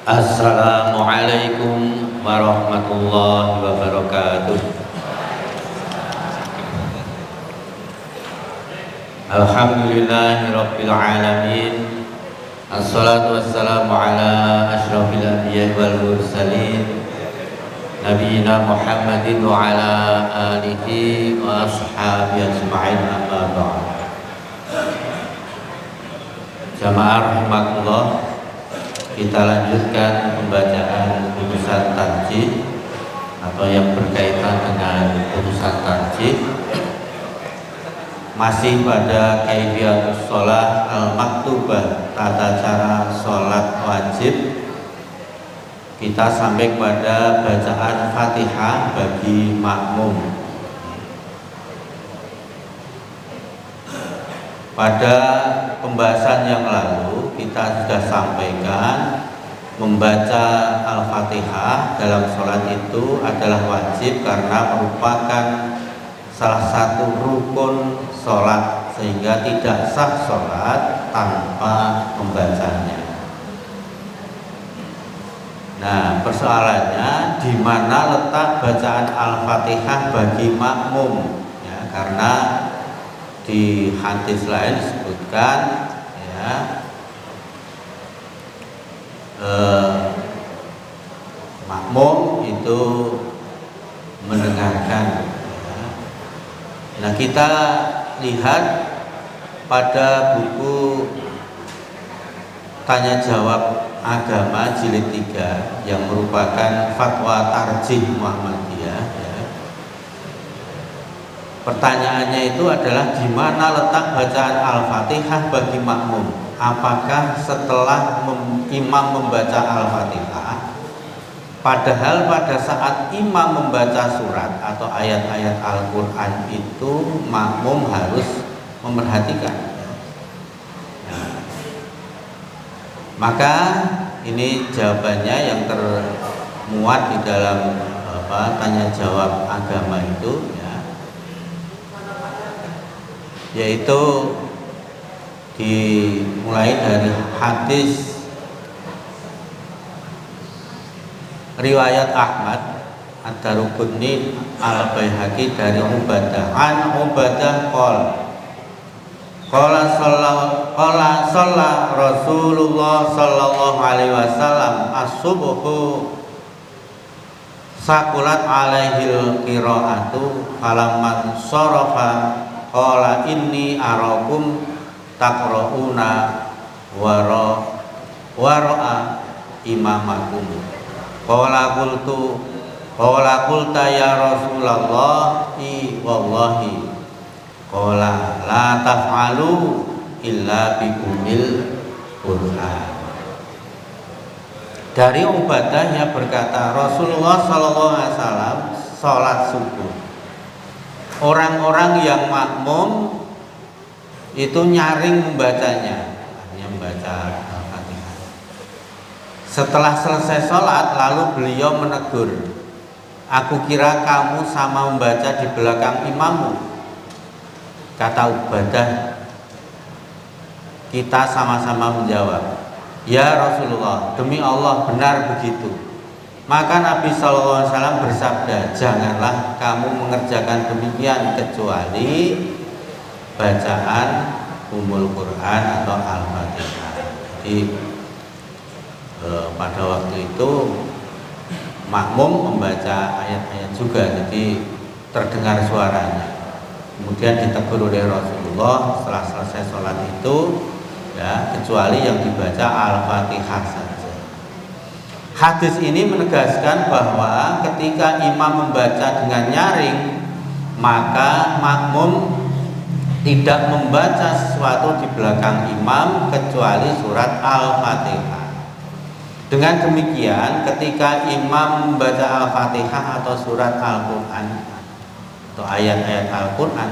Assalamualaikum warahmatullahi wabarakatuh. Alhamdulillahirabbil alamin. Assalatu wassalamu ala asyrafil anbiya'i wal mursalin nabiyina Muhammadin wa ala alihi wa ashabihi ajma'in, amma ba'd. Jamaah rahimakumullah, kita lanjutkan pembacaan putusan tarjih atau yang berkaitan dengan putusan tarjih, masih pada kaifiyatus shalah al-maktubah, tata cara sholat wajib. Kita sampai pada bacaan Fatihah bagi makmum. Pada pembahasan yang lalu kita sudah sampaikan membaca Al-Fatihah dalam sholat itu adalah wajib karena merupakan salah satu rukun sholat, sehingga tidak sah sholat tanpa membacanya. Nah, persoalannya di mana letak bacaan Al-Fatihah bagi makmum, ya, karena di hadis lain disebutkan, ya, makmum itu mendengarkan. Ya. Nah, kita lihat pada buku Tanya Jawab Agama jilid 3 yang merupakan fatwa tarjih Muhammadiyah, ya. Pertanyaannya itu adalah di mana letak bacaan Al-Fatihah bagi makmum? Apakah setelah imam membaca Al-Fatihah, padahal pada saat imam membaca surat atau ayat-ayat Al-Quran itu makmum harus memerhatikan? Nah, maka ini jawabannya yang termuat di dalam tanya jawab agama itu, yaitu dimulai dari hadis riwayat Ahmad Ad-Daruqutni Al-Baihaqi dari Ubadah qala shalla Rasulullah sallallahu alaihi wasallam as-subhu sakulat alaihil qiraatu falamman sarafa qala inni arakum taqra'una wara'a imamakum. Qala qulta ya Rasulullah wallahi. Qala la taf'alu illa bikumil Qur'an. Dari Ubadah yang berkata, Rasulullah sallallahu alaihi wasallam salat subuh, orang-orang yang makmum itu nyaring membacanya, hanya membaca Al-Fatihah. Setelah selesai sholat, lalu beliau menegur, aku kira kamu sama membaca di belakang imammu. Kata Ubadah, kita sama-sama menjawab, ya Rasulullah, demi Allah benar begitu. Maka Nabi SAW bersabda, janganlah kamu mengerjakan demikian kecuali bacaan Ummul Quran atau Al-Fatihah. Jadi pada waktu itu makmum membaca ayat-ayat juga, jadi terdengar suaranya. Kemudian ditegur oleh Rasulullah setelah selesai sholat itu, ya, kecuali yang dibaca Al-Fatihah saja. Hadis ini menegaskan bahwa ketika imam membaca dengan nyaring, maka makmum tidak membaca sesuatu di belakang imam kecuali surat Al-Fatihah. Dengan demikian, ketika imam membaca Al-Fatihah atau surat Al-Quran atau ayat-ayat Al-Quran,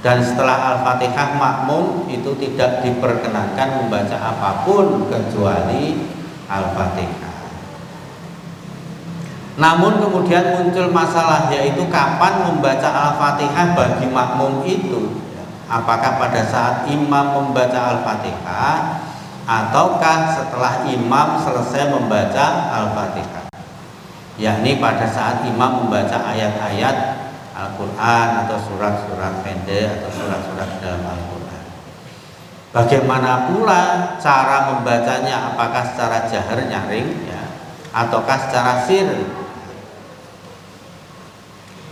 dan setelah Al-Fatihah makmum itu tidak diperkenankan membaca apapun kecuali Al-Fatihah. Namun kemudian muncul masalah, yaitu kapan membaca Al-Fatihah bagi makmum itu. Apakah pada saat imam membaca Al-Fatihah ataukah setelah imam selesai membaca Al-Fatihah, yakni pada saat imam membaca ayat-ayat Al-Quran atau surat-surat pendek atau surat-surat dalam Al-Quran. Bagaimana pula cara membacanya, apakah secara jahar nyaring ya, ataukah secara sir?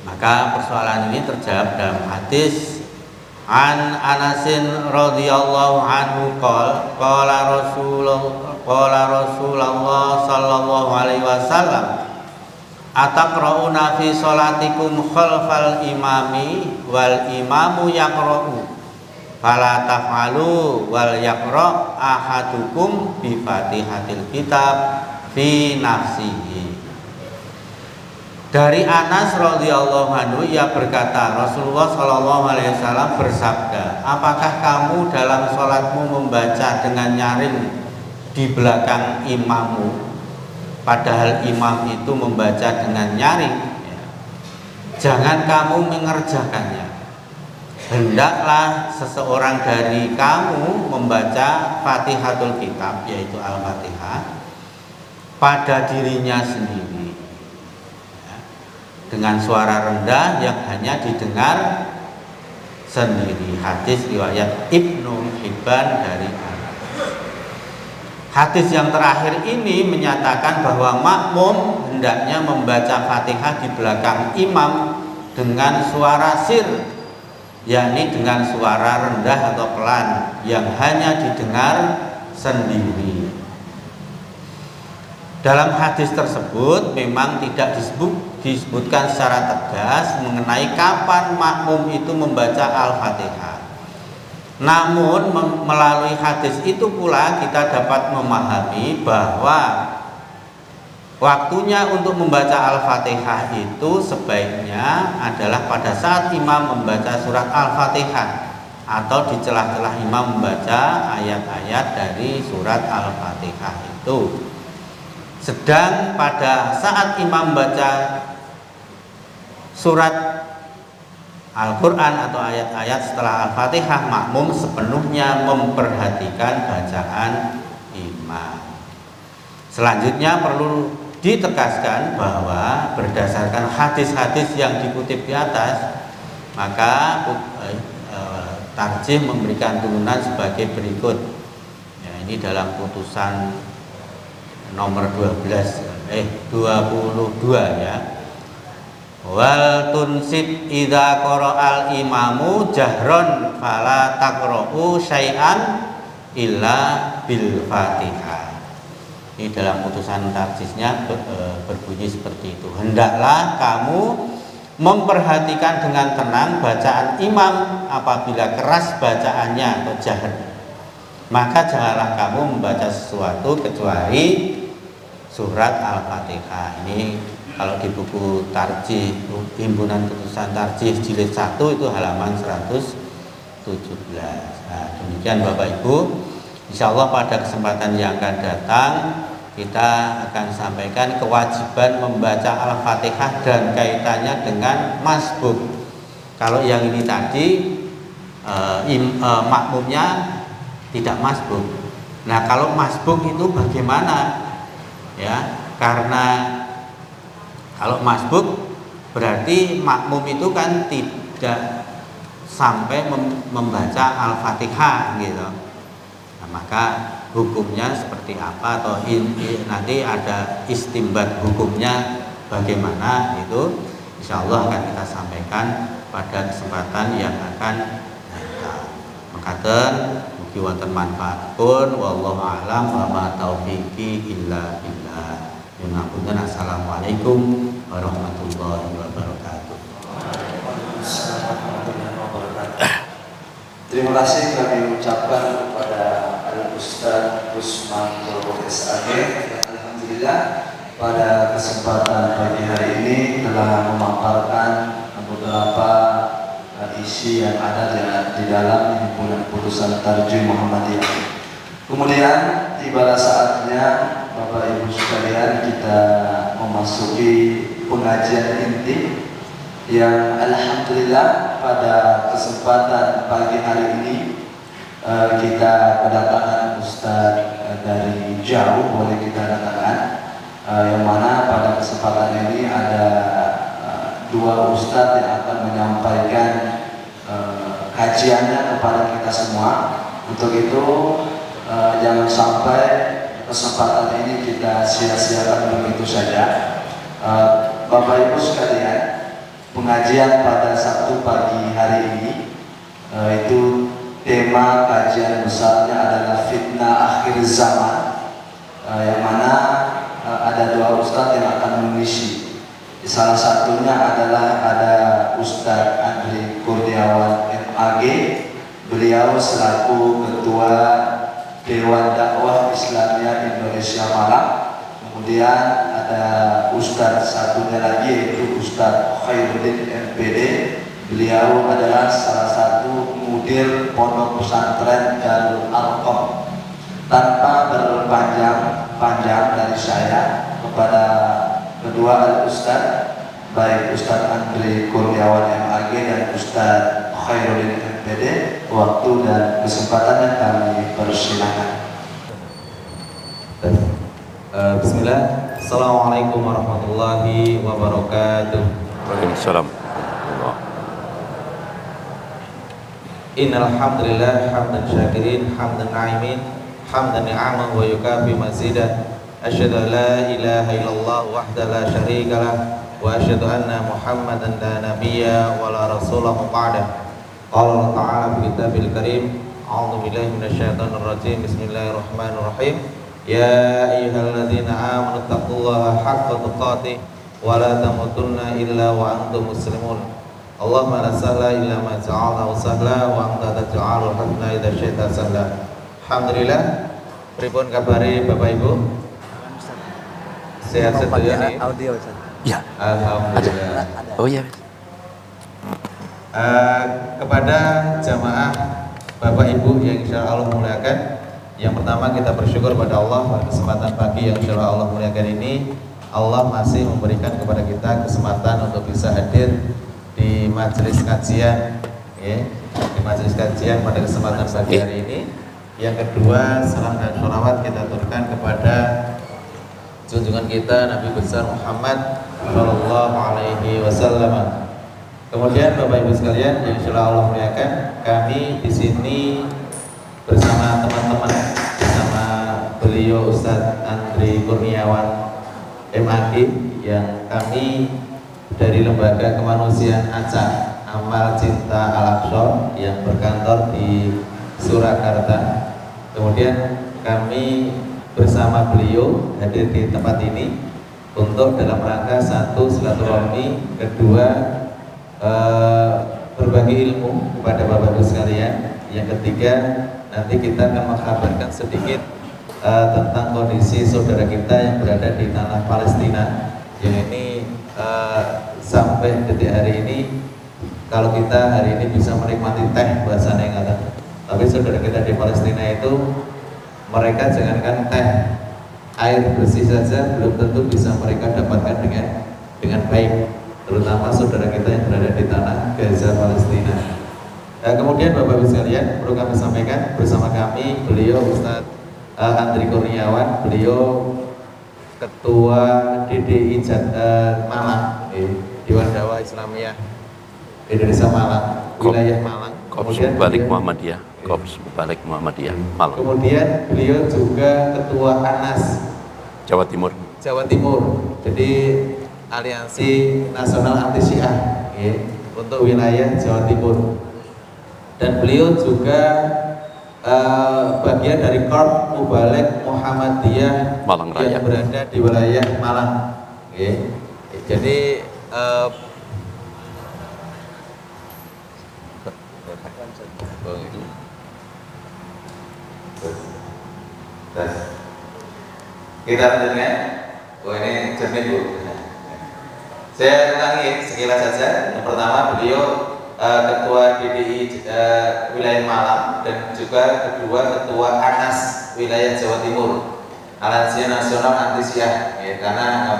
Maka persoalan ini terjawab dalam hadis An Anasin radhiyallahu anhu qala Rasulullah sallallahu alaihi wasallam ataqrauna fi sholatikum khalfal imami wal imamu yaqra'u fala taf'alu wal yaqra' ahadukum bi fatihatil kitab fi nafsihi. Dari Anas radhiyallahu anhu ia berkata, Rasulullah shallallahu alaihi wasallam bersabda, apakah kamu dalam sholatmu membaca dengan nyaring di belakang imammu, padahal imam itu membaca dengan nyaring? Jangan kamu mengerjakannya. Hendaklah seseorang dari kamu membaca Fatihatul Kitab, yaitu Al-Fatihah, pada dirinya sendiri dengan suara rendah yang hanya didengar sendiri. Hadis riwayat Ibnu Hibban dari Anas. Hadis yang terakhir ini menyatakan bahwa makmum hendaknya membaca Fatihah di belakang imam dengan suara sir, yakni dengan suara rendah atau pelan yang hanya didengar sendiri. Dalam hadis tersebut memang tidak disebutkan secara tegas mengenai kapan makmum itu membaca Al-Fatihah. Namun melalui hadis itu pula kita dapat memahami bahwa waktunya untuk membaca Al-Fatihah itu sebaiknya adalah pada saat imam membaca surat Al-Fatihah atau di celah-celah imam membaca ayat-ayat dari surat Al-Fatihah itu. Sedang pada saat imam baca surat Al-Quran atau ayat-ayat setelah Al-Fatihah, makmum sepenuhnya memperhatikan bacaan imam. Selanjutnya perlu ditegaskan bahwa berdasarkan hadis-hadis yang dikutip di atas, maka tarjih memberikan turunan sebagai berikut. Ya, ini dalam putusan nomor 22 ya. Wal tunsib idza qara'al imamu jahron fala taqra'u syai'an illa bil Fatihah. Ini dalam putusan tarjihnya berbunyi seperti itu. Hendaklah kamu memperhatikan dengan tenang bacaan imam apabila keras bacaannya atau jahar. Maka janganlah kamu membaca sesuatu kecuali surat Al-Fatihah. Ini kalau di buku tarjih, himpunan putusan tarjih jilid 1 itu halaman 117. Nah, demikian Bapak Ibu. Insya Allah pada kesempatan yang akan datang kita akan sampaikan kewajiban membaca Al-Fatihah dan kaitannya dengan masbuk. Kalau yang ini tadi makmumnya tidak masbuk. Nah, kalau masbuk itu bagaimana? Ya, karena kalau masbuk berarti makmum itu kan tidak sampai membaca Al-Fatihah gitu. Nah, maka hukumnya seperti apa atau nanti ada istimbat hukumnya bagaimana itu insyaallah akan kita sampaikan pada kesempatan yang akan datang. Makaten mugi wonten manfaatipun wallahu a'lam wa ma taufiqi illa billah. Ngapunten. Assalamualaikum warahmatullahi wabarakatuh. Terima kasih kami ucapkan kepada Al-Ustaz Usman SAG. Alhamdulillah pada kesempatan pagi hari ini telah memaparkan beberapa isi yang ada di dalam himpunan putusan tarjih Muhammadiyah. Kemudian tibalah saatnya Bapak Ibu sekalian kita memasuki pengajian inti yang alhamdulillah pada kesempatan pagi hari ini kita kedatangan Ustadz dari jauh boleh kita katakan, yang mana pada kesempatan ini ada dua Ustadz yang akan menyampaikan kajiannya kepada kita semua. Untuk itu jangan sampai kesempatan ini kita sia-siakan begitu saja. Bapak Ibu sekalian, pengajian pada Sabtu pagi hari ini itu tema kajian besarnya adalah fitnah akhir zaman, yang mana ada dua ustadz yang akan mengisi. Salah satunya adalah ada Ustadz Andri Kurniawan MAG. Beliau selaku Ketua Dewan Dakwah Islamiyah Indonesia Malang. Kemudian ada Ustadz satunya lagi yaitu Ustadz Khairuddin MPD. Beliau adalah salah satu mudir pondok pesantren Darul Arqam. Tanpa berpanjang-panjang dari saya kepada kedua Ustadz, baik Ustadz Andri Kurniawan MAG dan Ustadz Khairuddin MPD, waktu dan kesempatannya kami persilakan. Bismillah. Assalamualaikum warahmatullahi wabarakatuh. Waalaikumsalam. Innal hamdalillah hamdan syakirin hamdan na'imin hamdan ni'aman wa yukafi mazidah. Asyhadu an la ilaha illallah wahdahu la syarika lah wa asyhadu anna Muhammadan la nabiyya wa la rasulahu ba'dah. Qala Allah Ta'ala fi kitabil karim, a'udzu billahi minasyaitonir rajim. Bismillahirrahmanirrahim. Ya ayyuhalladzina amanu taqullaha haqqa tuqatih wa la tamutunna illa wa antum muslimun. Allahumma la sahla illa ma ja'altahu sahla wa anta taj'alul hazna idza syi'ta sahla. Alhamdulillah. Pripun kabare Bapak Ibu? Sehat sedoyo niki. Audio Ustaz. Ya, Alhamdulillah. oh ya. Kepada jamaah Bapak Ibu yang insya Allah muliakan, yang pertama kita bersyukur pada Allah pada kesempatan pagi yang insya Allah muliakan ini. Allah masih memberikan kepada kita kesempatan untuk bisa hadir di majelis kajian, ya, di majelis kajian pada kesempatan pagi hari ini. Yang kedua, salam dan sholawat kita aturkan kepada junjungan kita Nabi besar Muhammad Shallallahu Alaihi Wasallam. Kemudian Bapak Ibu sekalian yang insyaallah Allah muliakan, kami di sini bersama teman-teman, bersama beliau Ustadz Andri Kurniawan MAG, yang kami dari Lembaga Kemanusiaan ACA Amal Cinta Al-Aqsa yang berkantor di Surakarta. Kemudian kami bersama beliau hadir di tempat ini untuk dalam rangka satu silaturahmi, kedua berbagi ilmu kepada Bapak Ibu sekalian, yang ketiga nanti kita akan mengkabarkan sedikit tentang kondisi saudara kita yang berada di tanah Palestina, yang ini sampai detik hari ini, kalau kita hari ini bisa menikmati teh bahasanya yang kata, tapi saudara kita di Palestina itu, mereka jangankan teh, air bersih saja belum tentu bisa mereka dapatkan dengan baik, terutama saudara kita yang berada di tanah Gaza Palestina. Kemudian Bapak Ibu sekalian, perlu kami sampaikan bersama kami beliau Ustadz Andri Kurniawan, beliau Ketua DDI Malang, Dewan Dakwah Islamiyah Indonesia Malang, wilayah Malang. Korps Balik Muhammadiyah, Korps Balik Muhammadiyah Malang. Kemudian beliau juga Ketua ANAS Jawa Timur. Jawa Timur, jadi Aliansi Nasional Anti Syiah untuk wilayah Jawa Timur. Dan beliau juga bagian dari Korps Mubalik Muhammadiyah Malang Raya yang berada di wilayah Malang. Jadi kita lanjutkan. Oh, ini cermin Bu. Saya ulangi sekilas saja. Yang pertama, beliau Ketua DDI wilayah Malang, dan juga kedua Ketua ANAS wilayah Jawa Timur, Aliansi Nasional Anti Syiah. Karena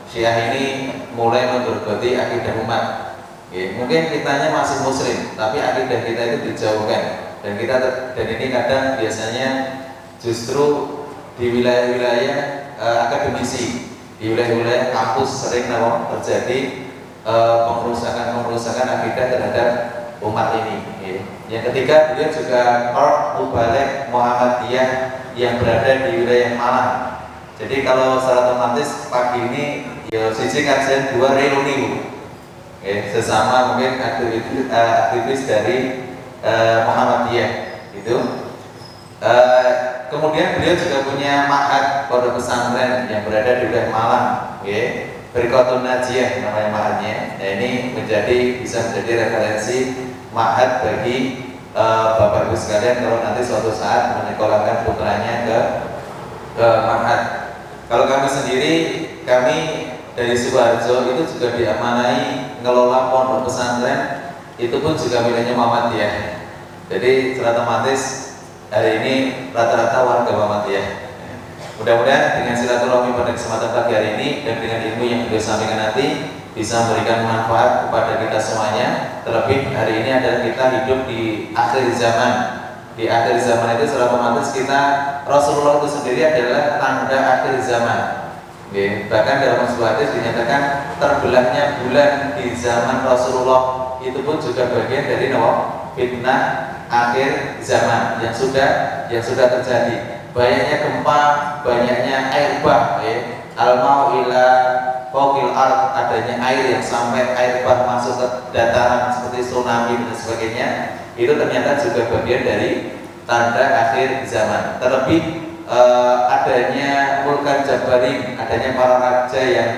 Syiah ini mulai menggerogoti akidah umat. Mungkin kitanya masih Muslim, tapi akidah kita itu dijauhkan. Dan ini kadang biasanya justru di wilayah-wilayah akademisi, di wilayah-wilayah kampus sering terjadi pengerusakan akidah terhadap umat ini. Ya. Yang ketiga, beliau juga Mubalek Muhammadiyah yang berada di wilayah Malang. Jadi kalau secara otomatis pagi ini ya sisi kajian 2 reuni, sesama mungkin aktivis dari Muhammadiyah itu. Kemudian beliau juga punya ma'had pondok pesantren yang berada di wilayah Malang, Berikotun Najiyah namanya ma'hadnya. Nah, ini bisa menjadi referensi ma'had bagi Bapak Ibu sekalian kalau nanti suatu saat menyekolahkan putranya ke ma'had. Kalau kami sendiri, kami dari Sukoharjo itu juga diamanai ngelola pondok pesantren, itu pun juga miliknya Muhammadiyah. Jadi secara otomatis hari ini rata-rata warga Muhammadiyah. Mudah-mudahan dengan silaturahmi pada kesempatan pagi hari ini dan dengan ilmu yang beliau sampaikan nanti bisa memberikan manfaat kepada kita semuanya. Terlebih hari ini adalah kita hidup di akhir zaman. Di akhir zaman itu secara otomatis kita, Rasulullah itu sendiri adalah tanda akhir zaman. Bahkan dalam sebuah hadis dinyatakan terbelahnya bulan di zaman Rasulullah itu pun juga bagian dari fitnah akhir zaman yang sudah terjadi. Banyaknya gempa, banyaknya air bah, al-mau ila fawqil ard, adanya air yang sampai air bah masuk ke dataran seperti tsunami dan sebagainya, itu ternyata juga bagian dari tanda akhir zaman. Terlebih adanya mulkan jabarin, adanya para raja yang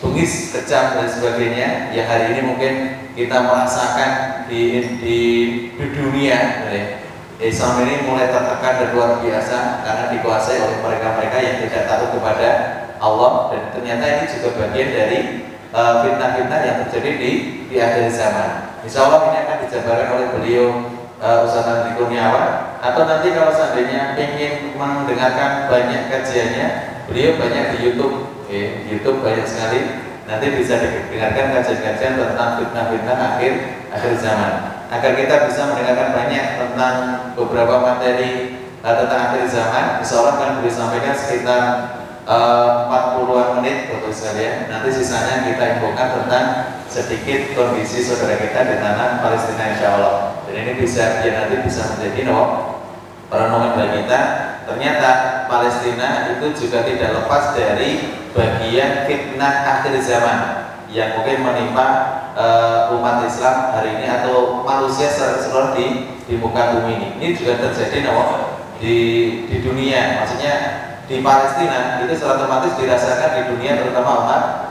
bengis, kejam dan sebagainya, yang hari ini mungkin kita merasakan di dunia. Islam ini mulai tertekan dan luar biasa karena dikuasai oleh mereka-mereka yang tidak tahu kepada Allah, dan ternyata ini juga bagian dari fitnah-fitnah yang terjadi di akhir zaman. Insya Allah ini akan dijabarkan oleh beliau Ustaz Andri Kurniawan, atau nanti kalau seandainya ingin mendengarkan banyak kajiannya, beliau banyak di YouTube, YouTube banyak sekali. Nanti bisa didengarkan kajian-kajian tentang fitnah-fitnah akhir zaman, agar kita bisa mendengarkan banyak tentang beberapa materi tentang akhir zaman. Insya Allah kan boleh sampaikan sekitar 40-an menit Bapak sekalian. Nanti sisanya kita infokan tentang sedikit kondisi saudara kita di tanah Palestina insya Allah. Dan ini nanti bisa menjadi perenungan bagi kita. Ternyata Palestina itu juga tidak lepas dari bagian fitnah akhir zaman yang mungkin menimpa umat Islam hari ini atau manusia secara keseluruhan di muka bumi ini. Ini juga terjadi di dunia, maksudnya di Palestina itu secara otomatis dirasakan di dunia, terutama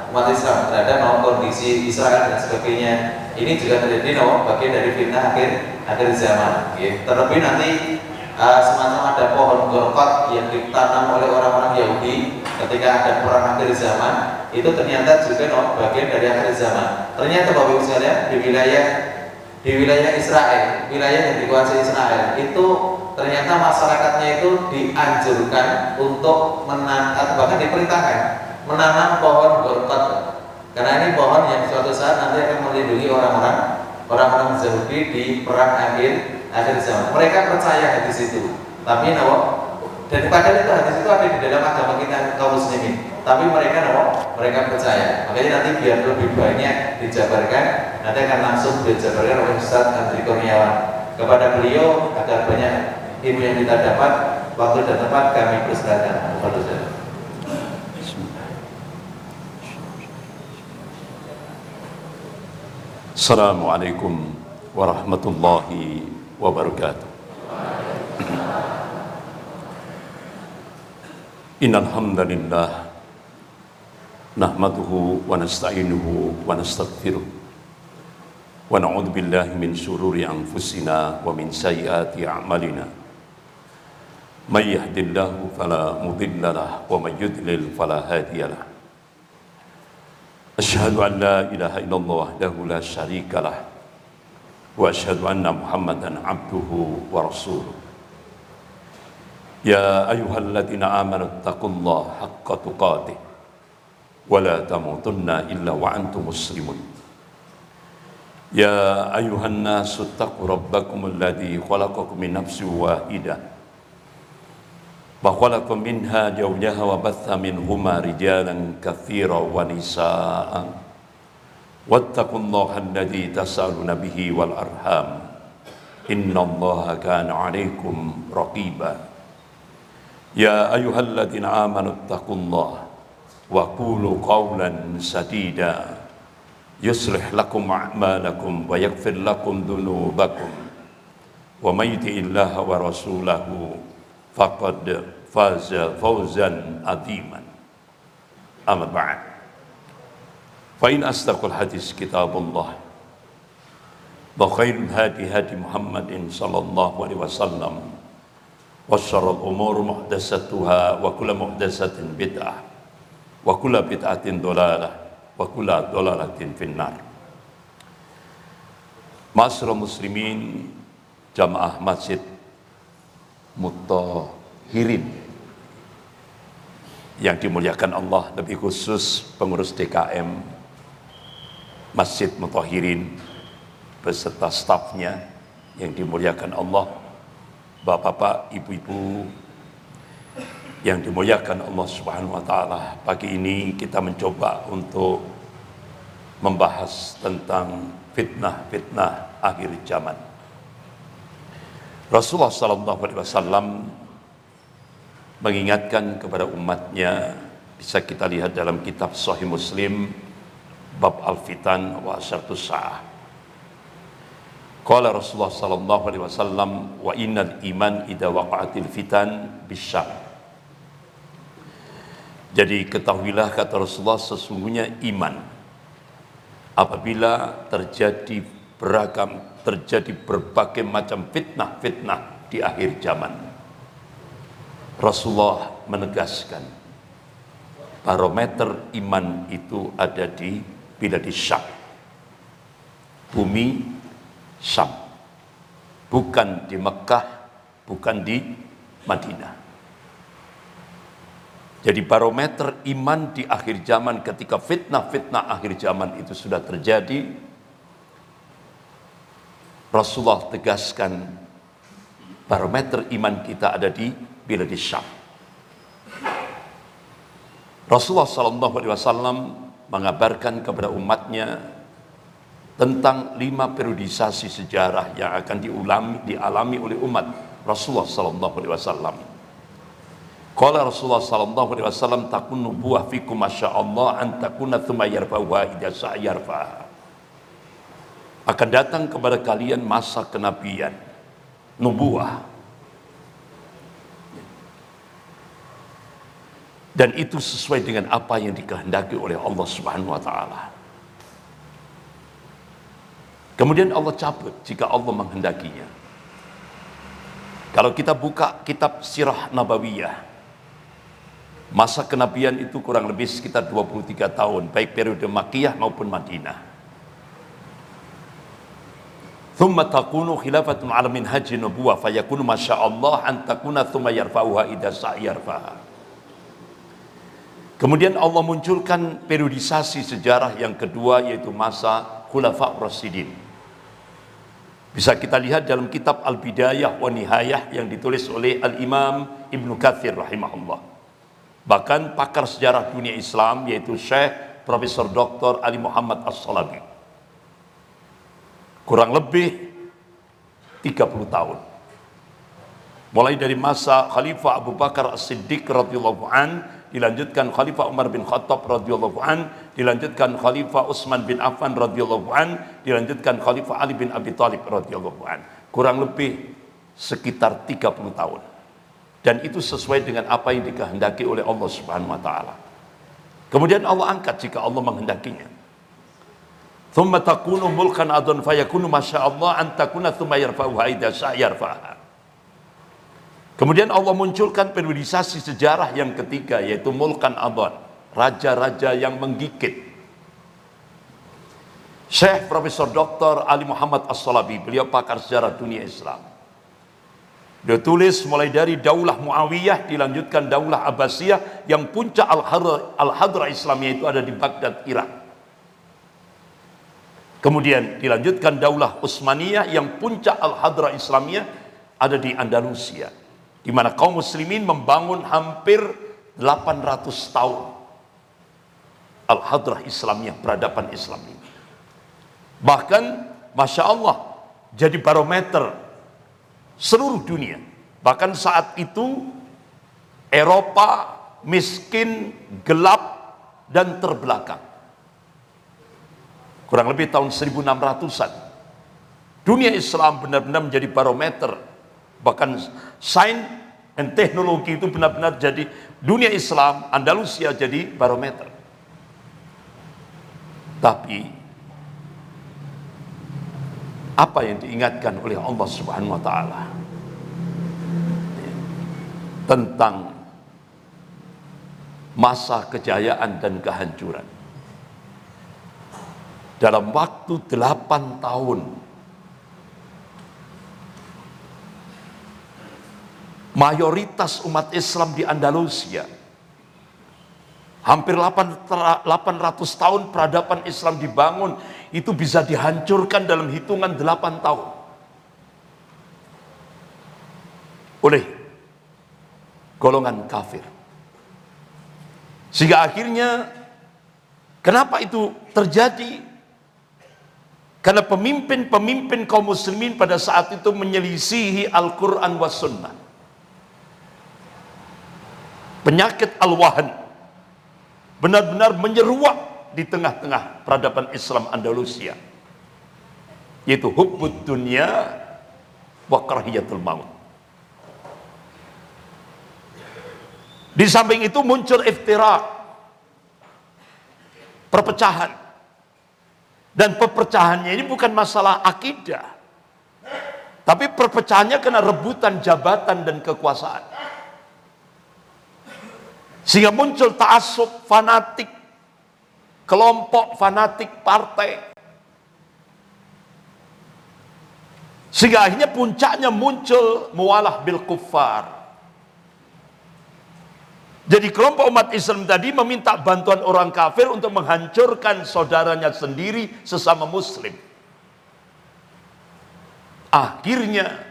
umat Islam terhadap kondisi Israel dan sebagainya. Ini juga terjadi bagian dari fitnah akhir zaman. Terlebih nanti semacam ada pohon gorkot yang ditanam oleh orang-orang Yahudi ketika ada perang akhir zaman, itu ternyata juga bagian dari akhir zaman. Ternyata Bapak Ibu sekalian, di wilayah Israel, wilayah yang dikuasai Israel, itu ternyata masyarakatnya itu dianjurkan untuk menanam, bahkan diperintahkan menanam pohon gorkot, karena ini pohon yang suatu saat nanti akan melindungi orang-orang Yahudi di perang akhir zaman. Mereka percaya hadis itu, tapi dan padahal itu hadis itu ada di dalam agama kita kaum muslimin, tapi mereka percaya. Makanya nanti biar lebih banyak dijabarkan, nanti akan langsung dijabarkan oleh Ustaz Andri Kurniawan. Kepada beliau agar banyak ilmu yang kita dapat, waktu dan tempat kami persilakan. Assalamualaikum warahmatullahi wabarakatuh. Innal hamdalillah nahmaduhu wa nasta'inuhu wa nastaghfiruh wa na'udzu billahi min shururi anfusina wa min sayyiati a'malina. May yahdihillahu fala mudilla lahu wa may yudlil fala hadiya lahu. Asyhadu an la ilaha illallah wahdahu la syarika lah wa asyhadu anna Muhammadan abduhu wa rasuluh. Ya ayyuhalladzina amanu taqullaha haqqa tuqatih wa la tamutunna illa wa antum muslimun. Ya ayyuhan nasu taqu rabbakum alladzi khalaqakum min nafsin wahidah وخلق منها زوجها وبث منهما رجالا كثيرا ونساء واتقوا الله الذي تسألون به والأرحام إن الله كان عليكم رقيبا يا أيها الذين آمنوا اتقوا الله وقولوا قولا سديدا يصلح لكم أعمالكم ويغفر لكم ذنوبكم ومن يطع الله ورسوله فقد فاز فوزا عظيما أما بعد فإن أصدق الحديث كتاب الله وخير الهدي هدي محمد صلى الله عليه وسلم وشر الأمور محدثاتها وكل محدثة بدعة وكل بدعة ضلالة وكل ضلالة في النار. Ma'asyiral muslimin, jamaah Masjid Muthahirin yang dimuliakan Allah, lebih khusus pengurus DKM Masjid Muthahirin beserta stafnya yang dimuliakan Allah, bapak-bapak, ibu-ibu yang dimuliakan Allah Subhanahu wa taala. Pagi ini kita mencoba untuk membahas tentang fitnah-fitnah akhir zaman. Rasulullah sallallahu alaihi wasallam mengingatkan kepada umatnya, bisa kita lihat dalam kitab Sahih Muslim bab al-fitan wa asyratus sa'ah. Qala Rasulullah sallallahu alaihi wasallam, wa innal iman idza waqa'atil fitan bisyam. Jadi ketahuilah, kata Rasulullah, sesungguhnya iman apabila terjadi berbagai macam fitnah-fitnah di akhir zaman. Rasulullah menegaskan barometer iman itu ada di biladi Syam, bumi Syam, bukan di Mekah, bukan di Madinah. Jadi barometer iman di akhir zaman, ketika fitnah-fitnah akhir zaman itu sudah terjadi, Rasulullah tegaskan barometer iman kita ada di biladi Syam. Rasulullah sallallahu alaihi wasallam mengabarkan kepada umatnya tentang 5 periodisasi sejarah yang akan dialami oleh umat Rasulullah sallallahu alaihi wasallam. Qala Rasulullah sallallahu alaihi wasallam, takun nubuwah fikum masyaallah an takuna tsumma yarfa'uha idza sa'yarfa. Akan datang kepada kalian masa kenabian, nubuwah, dan itu sesuai dengan apa yang dikehendaki oleh Allah Subhanahu wa taala. Kemudian Allah cabut jika Allah menghendakinya. Kalau kita buka kitab Sirah Nabawiyah, masa kenabian itu kurang lebih sekitar 23 tahun, baik periode Makkiyah maupun Madinah. Thumma takunu khilafatun ala minhaji nubuwah fayakunu masyaallah an takuna thumma yarfa'uha idza sa'yarfa. Kemudian Allah munculkan periodisasi sejarah yang kedua, yaitu masa Khulafa' Rasyidin. Bisa kita lihat dalam kitab Al-Bidayah wa Nihayah yang ditulis oleh Al-Imam Ibnu Katsir rahimahullah. Bahkan pakar sejarah dunia Islam, yaitu Syekh Profesor Dr. Ali Muhammad As-Salabi. Kurang lebih 30 tahun. Mulai dari masa Khalifah Abu Bakar As-Siddiq radhiyallahu an, dilanjutkan Khalifah Umar bin Khattab radhiyallahu an, dilanjutkan Khalifah Utsman bin Affan radhiyallahu an, dilanjutkan Khalifah Ali bin Abi Thalib radhiyallahu an. Kurang lebih sekitar 30 tahun. Dan itu sesuai dengan apa yang dikehendaki oleh Allah Subhanahu wa taala. Kemudian Allah angkat jika Allah menghendakinya. Thumma takunu mulkan adun fayakunu masyaallah an takuna thumma yarfa'uha idza sa'yarfa'ha. Kemudian Allah munculkan periodisasi sejarah yang ketiga, yaitu mulkan adun, raja-raja yang menggigit. Syekh Profesor Dr. Ali Muhammad As-Salabi, beliau pakar sejarah dunia Islam. Dia tulis mulai dari Daulah Muawiyah, dilanjutkan Daulah Abbasiyah, yang puncak Al-Hadra Islamiyah itu ada di Baghdad, Irak. Kemudian dilanjutkan Daulah Utsmaniyah, yang puncak Al-Hadra Islamiyah ada di Andalusia. di mana kaum muslimin membangun hampir 800 tahun Al-Hadrah Islamiyah, peradaban Islam ini. Bahkan Masya Allah jadi barometer seluruh dunia. Bahkan saat itu Eropa miskin, gelap, dan terbelakang. Kurang lebih tahun 1600-an dunia Islam benar-benar menjadi barometer. Bahkan sains dan teknologi itu benar-benar jadi dunia Islam, Andalusia jadi barometer. Tapi apa yang diingatkan oleh Allah Subhanahu wa taala tentang masa kejayaan dan kehancuran? Dalam waktu 8 tahun mayoritas umat Islam di Andalusia, hampir 800 tahun peradaban Islam dibangun, itu bisa dihancurkan dalam hitungan 8 tahun oleh golongan kafir. Sehingga akhirnya, kenapa itu terjadi? Karena pemimpin-pemimpin kaum muslimin pada saat itu menyelisihi Al-Quran wa Sunnah. Penyakit al-wahan benar-benar menyeruak di tengah-tengah peradaban Islam Andalusia, yaitu hubbud dunya wa karahiyatul maut. Di samping itu muncul iftirak, perpecahan. Dan perpecahannya ini bukan masalah akidah, tapi perpecahannya karena rebutan jabatan dan kekuasaan. Sehingga muncul ta'assub fanatik, kelompok fanatik partai. Sehingga akhirnya puncaknya muncul muwalah bil kuffar. Jadi kelompok umat Islam tadi meminta bantuan orang kafir untuk menghancurkan saudaranya sendiri sesama muslim. Akhirnya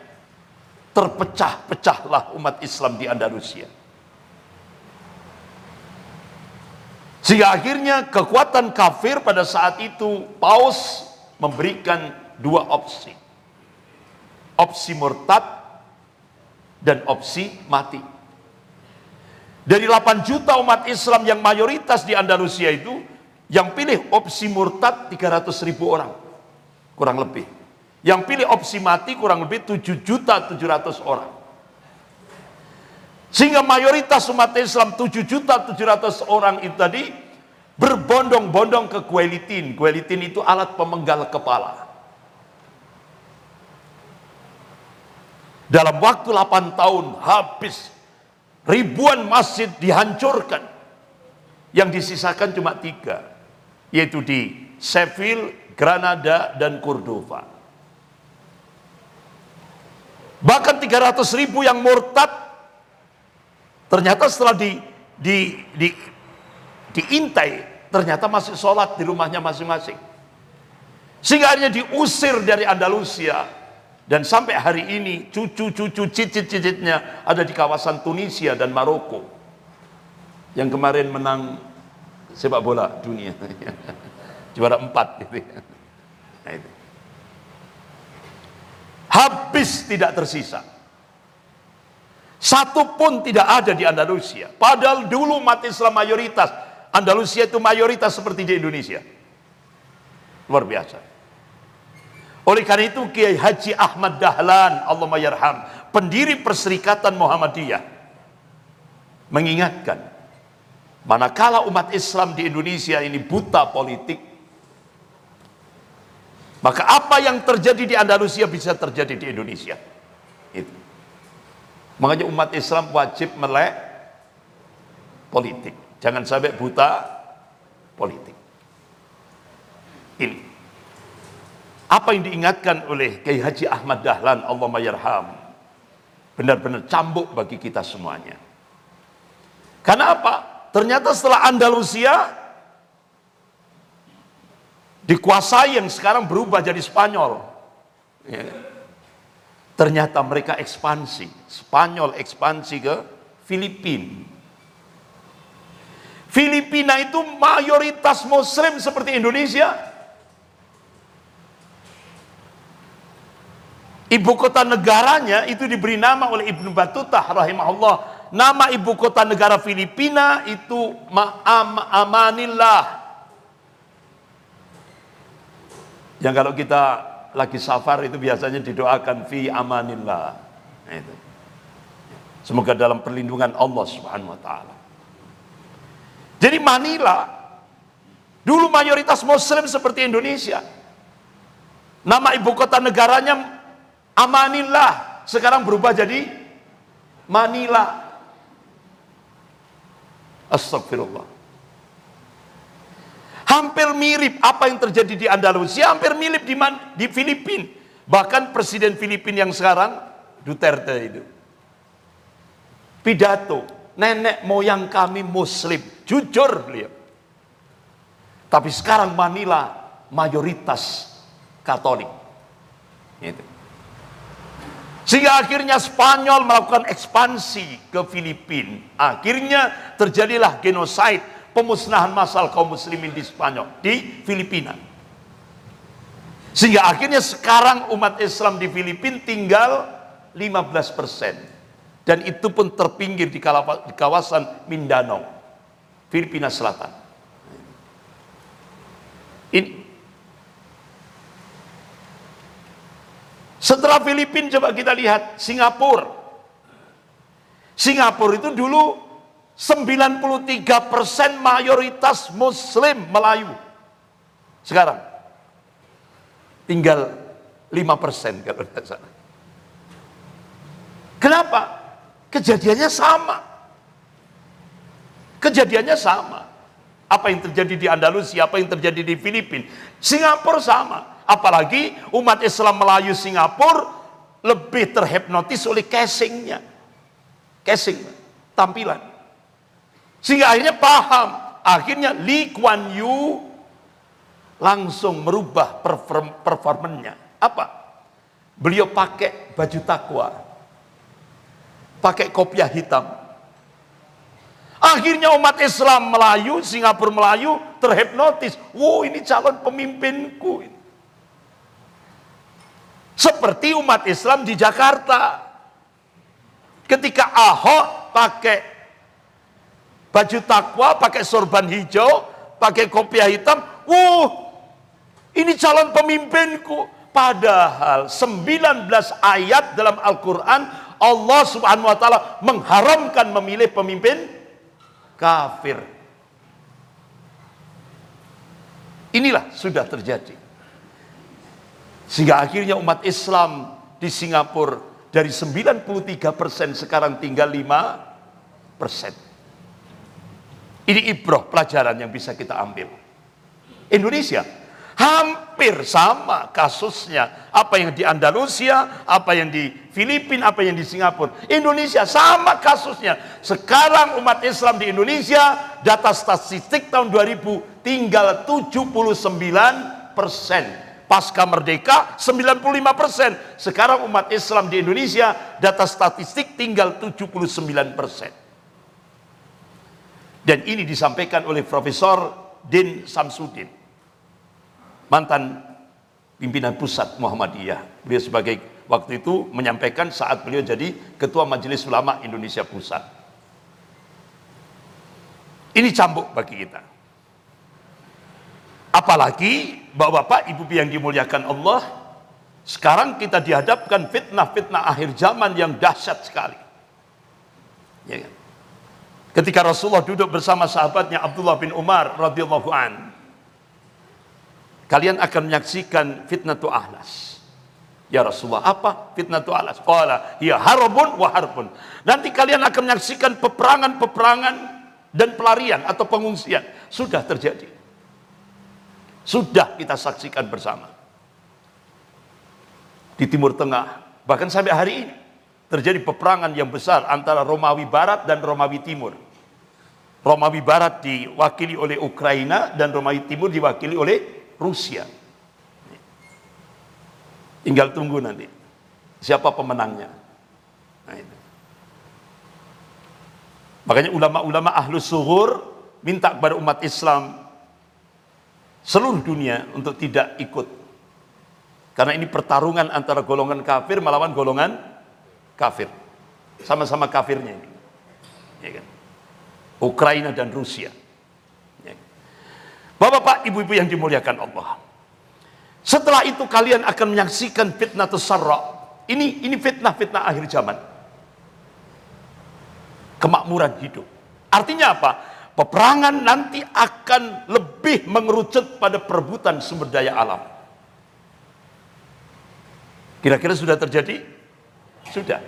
terpecah-pecahlah umat Islam di Andalusia. Sehingga akhirnya kekuatan kafir pada saat itu, Paus memberikan 2 opsi. Opsi murtad dan opsi mati. Dari 8 juta umat Islam yang mayoritas di Andalusia itu, yang pilih opsi murtad 300.000 orang, kurang lebih. Yang pilih opsi mati kurang lebih 7.700.000 orang. Sehingga mayoritas umat Islam 7.700.000 orang itu tadi berbondong-bondong ke guelitin. Guelitin itu alat pemenggal kepala. Dalam waktu 8 tahun habis, ribuan masjid dihancurkan. Yang disisakan cuma 3, yaitu di Seville, Granada, dan Cordova. Bahkan 300.000 yang murtad, ternyata setelah diintai, ternyata masih sholat di rumahnya masing-masing. Sehingga akhirnya diusir dari Andalusia. Dan sampai hari ini cucu-cucu cicit-cicitnya ada di kawasan Tunisia dan Maroko, yang kemarin menang sepak bola dunia juara 4 gitu. Nah, itu. Habis, tidak tersisa. Satu pun tidak ada di Andalusia. Padahal dulu umat Islam mayoritas. Andalusia itu mayoritas seperti di Indonesia. Luar biasa. Oleh karena itu Kiai Haji Ahmad Dahlan, Allahumma yarham, pendiri Perserikatan Muhammadiyah, mengingatkan, manakala umat Islam di Indonesia ini buta politik, maka apa yang terjadi di Andalusia bisa terjadi di Indonesia. Itu. Makanya umat Islam wajib melek politik. Jangan sampai buta politik. Ini. Apa yang diingatkan oleh Kiai Haji Ahmad Dahlan, Allahumma yarham, benar-benar cambuk bagi kita semuanya. Karena apa? Ternyata setelah Andalusia dikuasai yang sekarang berubah jadi Spanyol, ya. Ternyata mereka ekspansi. Spanyol ekspansi ke Filipina. Filipina itu mayoritas Muslim seperti Indonesia. Ibu kota negaranya itu diberi nama oleh Ibnu Battuta rahimahullah. Nama ibu kota negara Filipina itu Manila. Yang kalau kita lagi safar itu biasanya didoakan fi amanillah. Nah, itu. Semoga dalam perlindungan Allah Subhanahu wa taala. Jadi Manila dulu mayoritas Muslim seperti Indonesia. Nama ibu kota negaranya Amanillah, sekarang berubah jadi Manila. Astagfirullah. Hampir mirip apa yang terjadi di Andalusia, hampir mirip di Filipina. Bahkan presiden Filipina yang sekarang Duterte itu pidato, nenek moyang kami Muslim, jujur beliau. Tapi sekarang Manila mayoritas Katolik. Itu. Sehingga akhirnya Spanyol melakukan ekspansi ke Filipina. Akhirnya terjadilah genosida, pemusnahan massal kaum muslimin di Spanyol, di Filipina. Sehingga akhirnya sekarang umat Islam di Filipina tinggal 15%. Dan itu pun terpinggir di kawasan Mindanao, Filipina Selatan. Ini. Setelah Filipina coba kita lihat Singapura. Singapura itu dulu 93% mayoritas Muslim Melayu. Sekarang tinggal 5% kalau tidak salah. Kenapa? Kejadiannya sama. Kejadiannya sama. Apa yang terjadi di Andalusia, apa yang terjadi di Filipina, Singapura sama. Apalagi umat Islam Melayu Singapura lebih terhipnotis oleh casingnya. Casing, tampilan. Sehingga akhirnya paham. Akhirnya Lee Kuan Yew langsung merubah performanya. Apa? Beliau pakai baju takwa. Pakai kopiah hitam. Akhirnya umat Islam Melayu, Singapura Melayu terhipnotis. Wow, ini calon pemimpinku. Seperti umat Islam di Jakarta. Ketika Ahok pakai baju takwa, pakai sorban hijau, pakai kopiah hitam. Ini calon pemimpinku. Padahal 19 ayat dalam Al-Quran Allah Subhanahu wa ta'ala mengharamkan memilih pemimpin kafir. Inilah sudah terjadi. Sehingga akhirnya umat Islam di Singapura dari 93% sekarang tinggal 5%. Ini ibrah pelajaran yang bisa kita ambil. Indonesia hampir sama kasusnya. Apa yang di Andalusia, apa yang di Filipina, apa yang di Singapura. Indonesia sama kasusnya. Sekarang umat Islam di Indonesia, data statistik tahun 2000 tinggal 79%. Pasca merdeka 95%. Sekarang umat Islam di Indonesia, data statistik tinggal 79%. Dan ini disampaikan oleh Profesor Din Samsudin, mantan pimpinan pusat Muhammadiyah. Beliau sebagai waktu itu menyampaikan saat beliau jadi Ketua Majelis Ulama Indonesia Pusat. Ini cambuk bagi kita. Apalagi Bapak-bapak, Ibu yang dimuliakan Allah, sekarang kita dihadapkan fitnah-fitnah akhir zaman yang dahsyat sekali. Ya kan? Ketika Rasulullah duduk bersama sahabatnya Abdullah bin Umar radhiyallahu an, kalian akan menyaksikan fitnatul ahlas. Ya Rasulullah, apa fitnatul ahlas? Qala hiya harbun wa harbun. Nanti kalian akan menyaksikan peperangan-peperangan dan pelarian atau pengungsian. Sudah terjadi. Sudah kita saksikan bersama. Di Timur Tengah, bahkan sampai hari ini terjadi peperangan yang besar antara Romawi Barat dan Romawi Timur. Romawi Barat diwakili oleh Ukraina dan Romawi Timur diwakili oleh Rusia. Tinggal tunggu nanti. Siapa pemenangnya? Nah, itu. Makanya ulama-ulama ahlus suhur minta kepada umat Islam seluruh dunia untuk tidak ikut. Karena ini pertarungan antara golongan kafir melawan golongan kafir. Sama-sama kafirnya ini. Ya kan? Ukraina dan Rusia. Ya. Bapak-bapak, ibu-ibu yang dimuliakan Allah. Setelah itu kalian akan menyaksikan fitnatus sarra. Ini fitnah-fitnah akhir zaman. Kemakmuran hidup. Artinya apa? Peperangan nanti akan lebih mengerucut pada perebutan sumber daya alam. Kira-kira sudah terjadi? Sudah.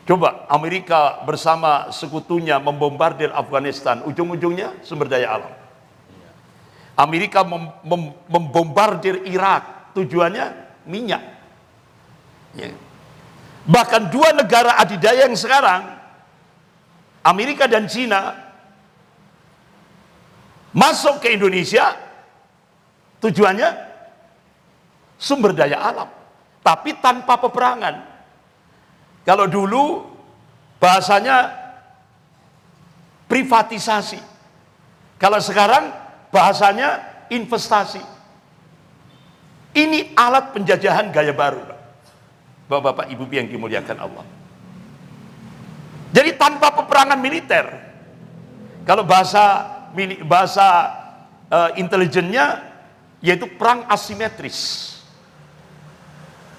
Coba Amerika bersama sekutunya membombardir Afghanistan, ujung-ujungnya sumber daya alam. Amerika membombardir Irak, tujuannya minyak. Ya. Bahkan dua negara adidaya yang sekarang, Amerika dan Cina, masuk ke Indonesia, tujuannya sumber daya alam, tapi tanpa peperangan. Kalau dulu bahasanya privatisasi, kalau sekarang bahasanya investasi. Ini alat penjajahan gaya baru, Bapak-bapak, Ibu yang dimuliakan Allah. Jadi tanpa peperangan militer, kalau bahasa intelijennya yaitu perang asimetris,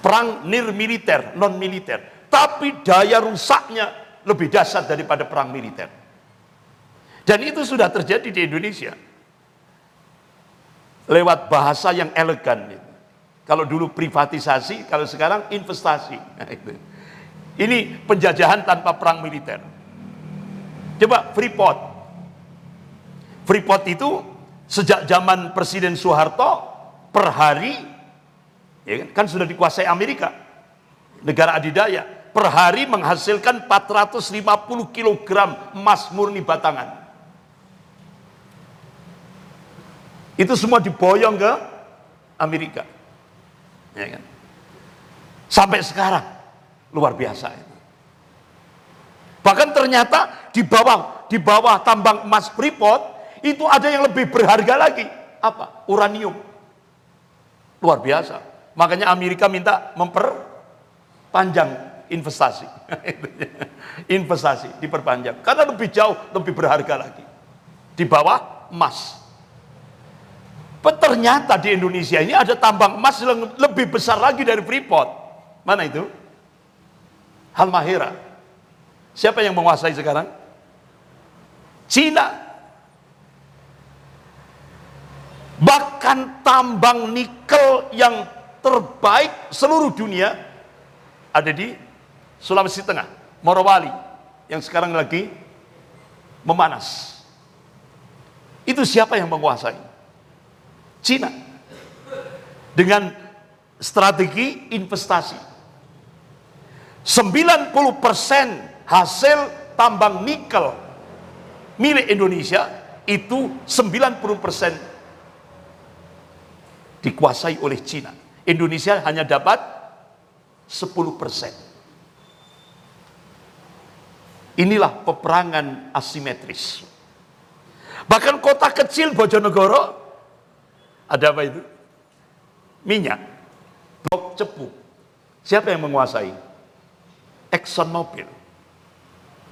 perang nir militer, non militer. Tapi daya rusaknya lebih dahsyat daripada perang militer. Dan itu sudah terjadi di Indonesia. Lewat bahasa yang elegan. Kalau dulu privatisasi, kalau sekarang investasi. Nah, itu. Ini penjajahan tanpa perang militer. Coba Freeport. Freeport itu sejak zaman Presiden Soeharto per hari, ya kan sudah dikuasai Amerika. Negara adidaya. Per hari menghasilkan 450 kg emas murni batangan. Itu semua diboyong ke Amerika. Ya kan? Sampai sekarang luar biasa itu. Bahkan ternyata di bawah tambang emas Freeport itu ada yang lebih berharga lagi. Apa? Uranium. Luar biasa. Makanya Amerika minta memperpanjang investasi. Investasi diperpanjang karena lebih jauh, lebih berharga lagi di bawah emas. Ternyata di Indonesia ini ada tambang emas yang lebih besar lagi dari Freeport. Mana itu? Halmahera. Siapa yang menguasai sekarang? Cina. Bahkan tambang nikel yang terbaik seluruh dunia ada di Sulawesi Tengah, Morowali, yang sekarang lagi memanas. Itu siapa yang menguasai? Cina. Dengan strategi investasi. 90% hasil tambang nikel milik Indonesia itu 90% dikuasai oleh Cina. Indonesia hanya dapat 10%. Inilah peperangan asimetris. Bahkan kota kecil Bojonegoro ada apa itu? Minyak, blok cepu. Siapa yang menguasai? ExxonMobil,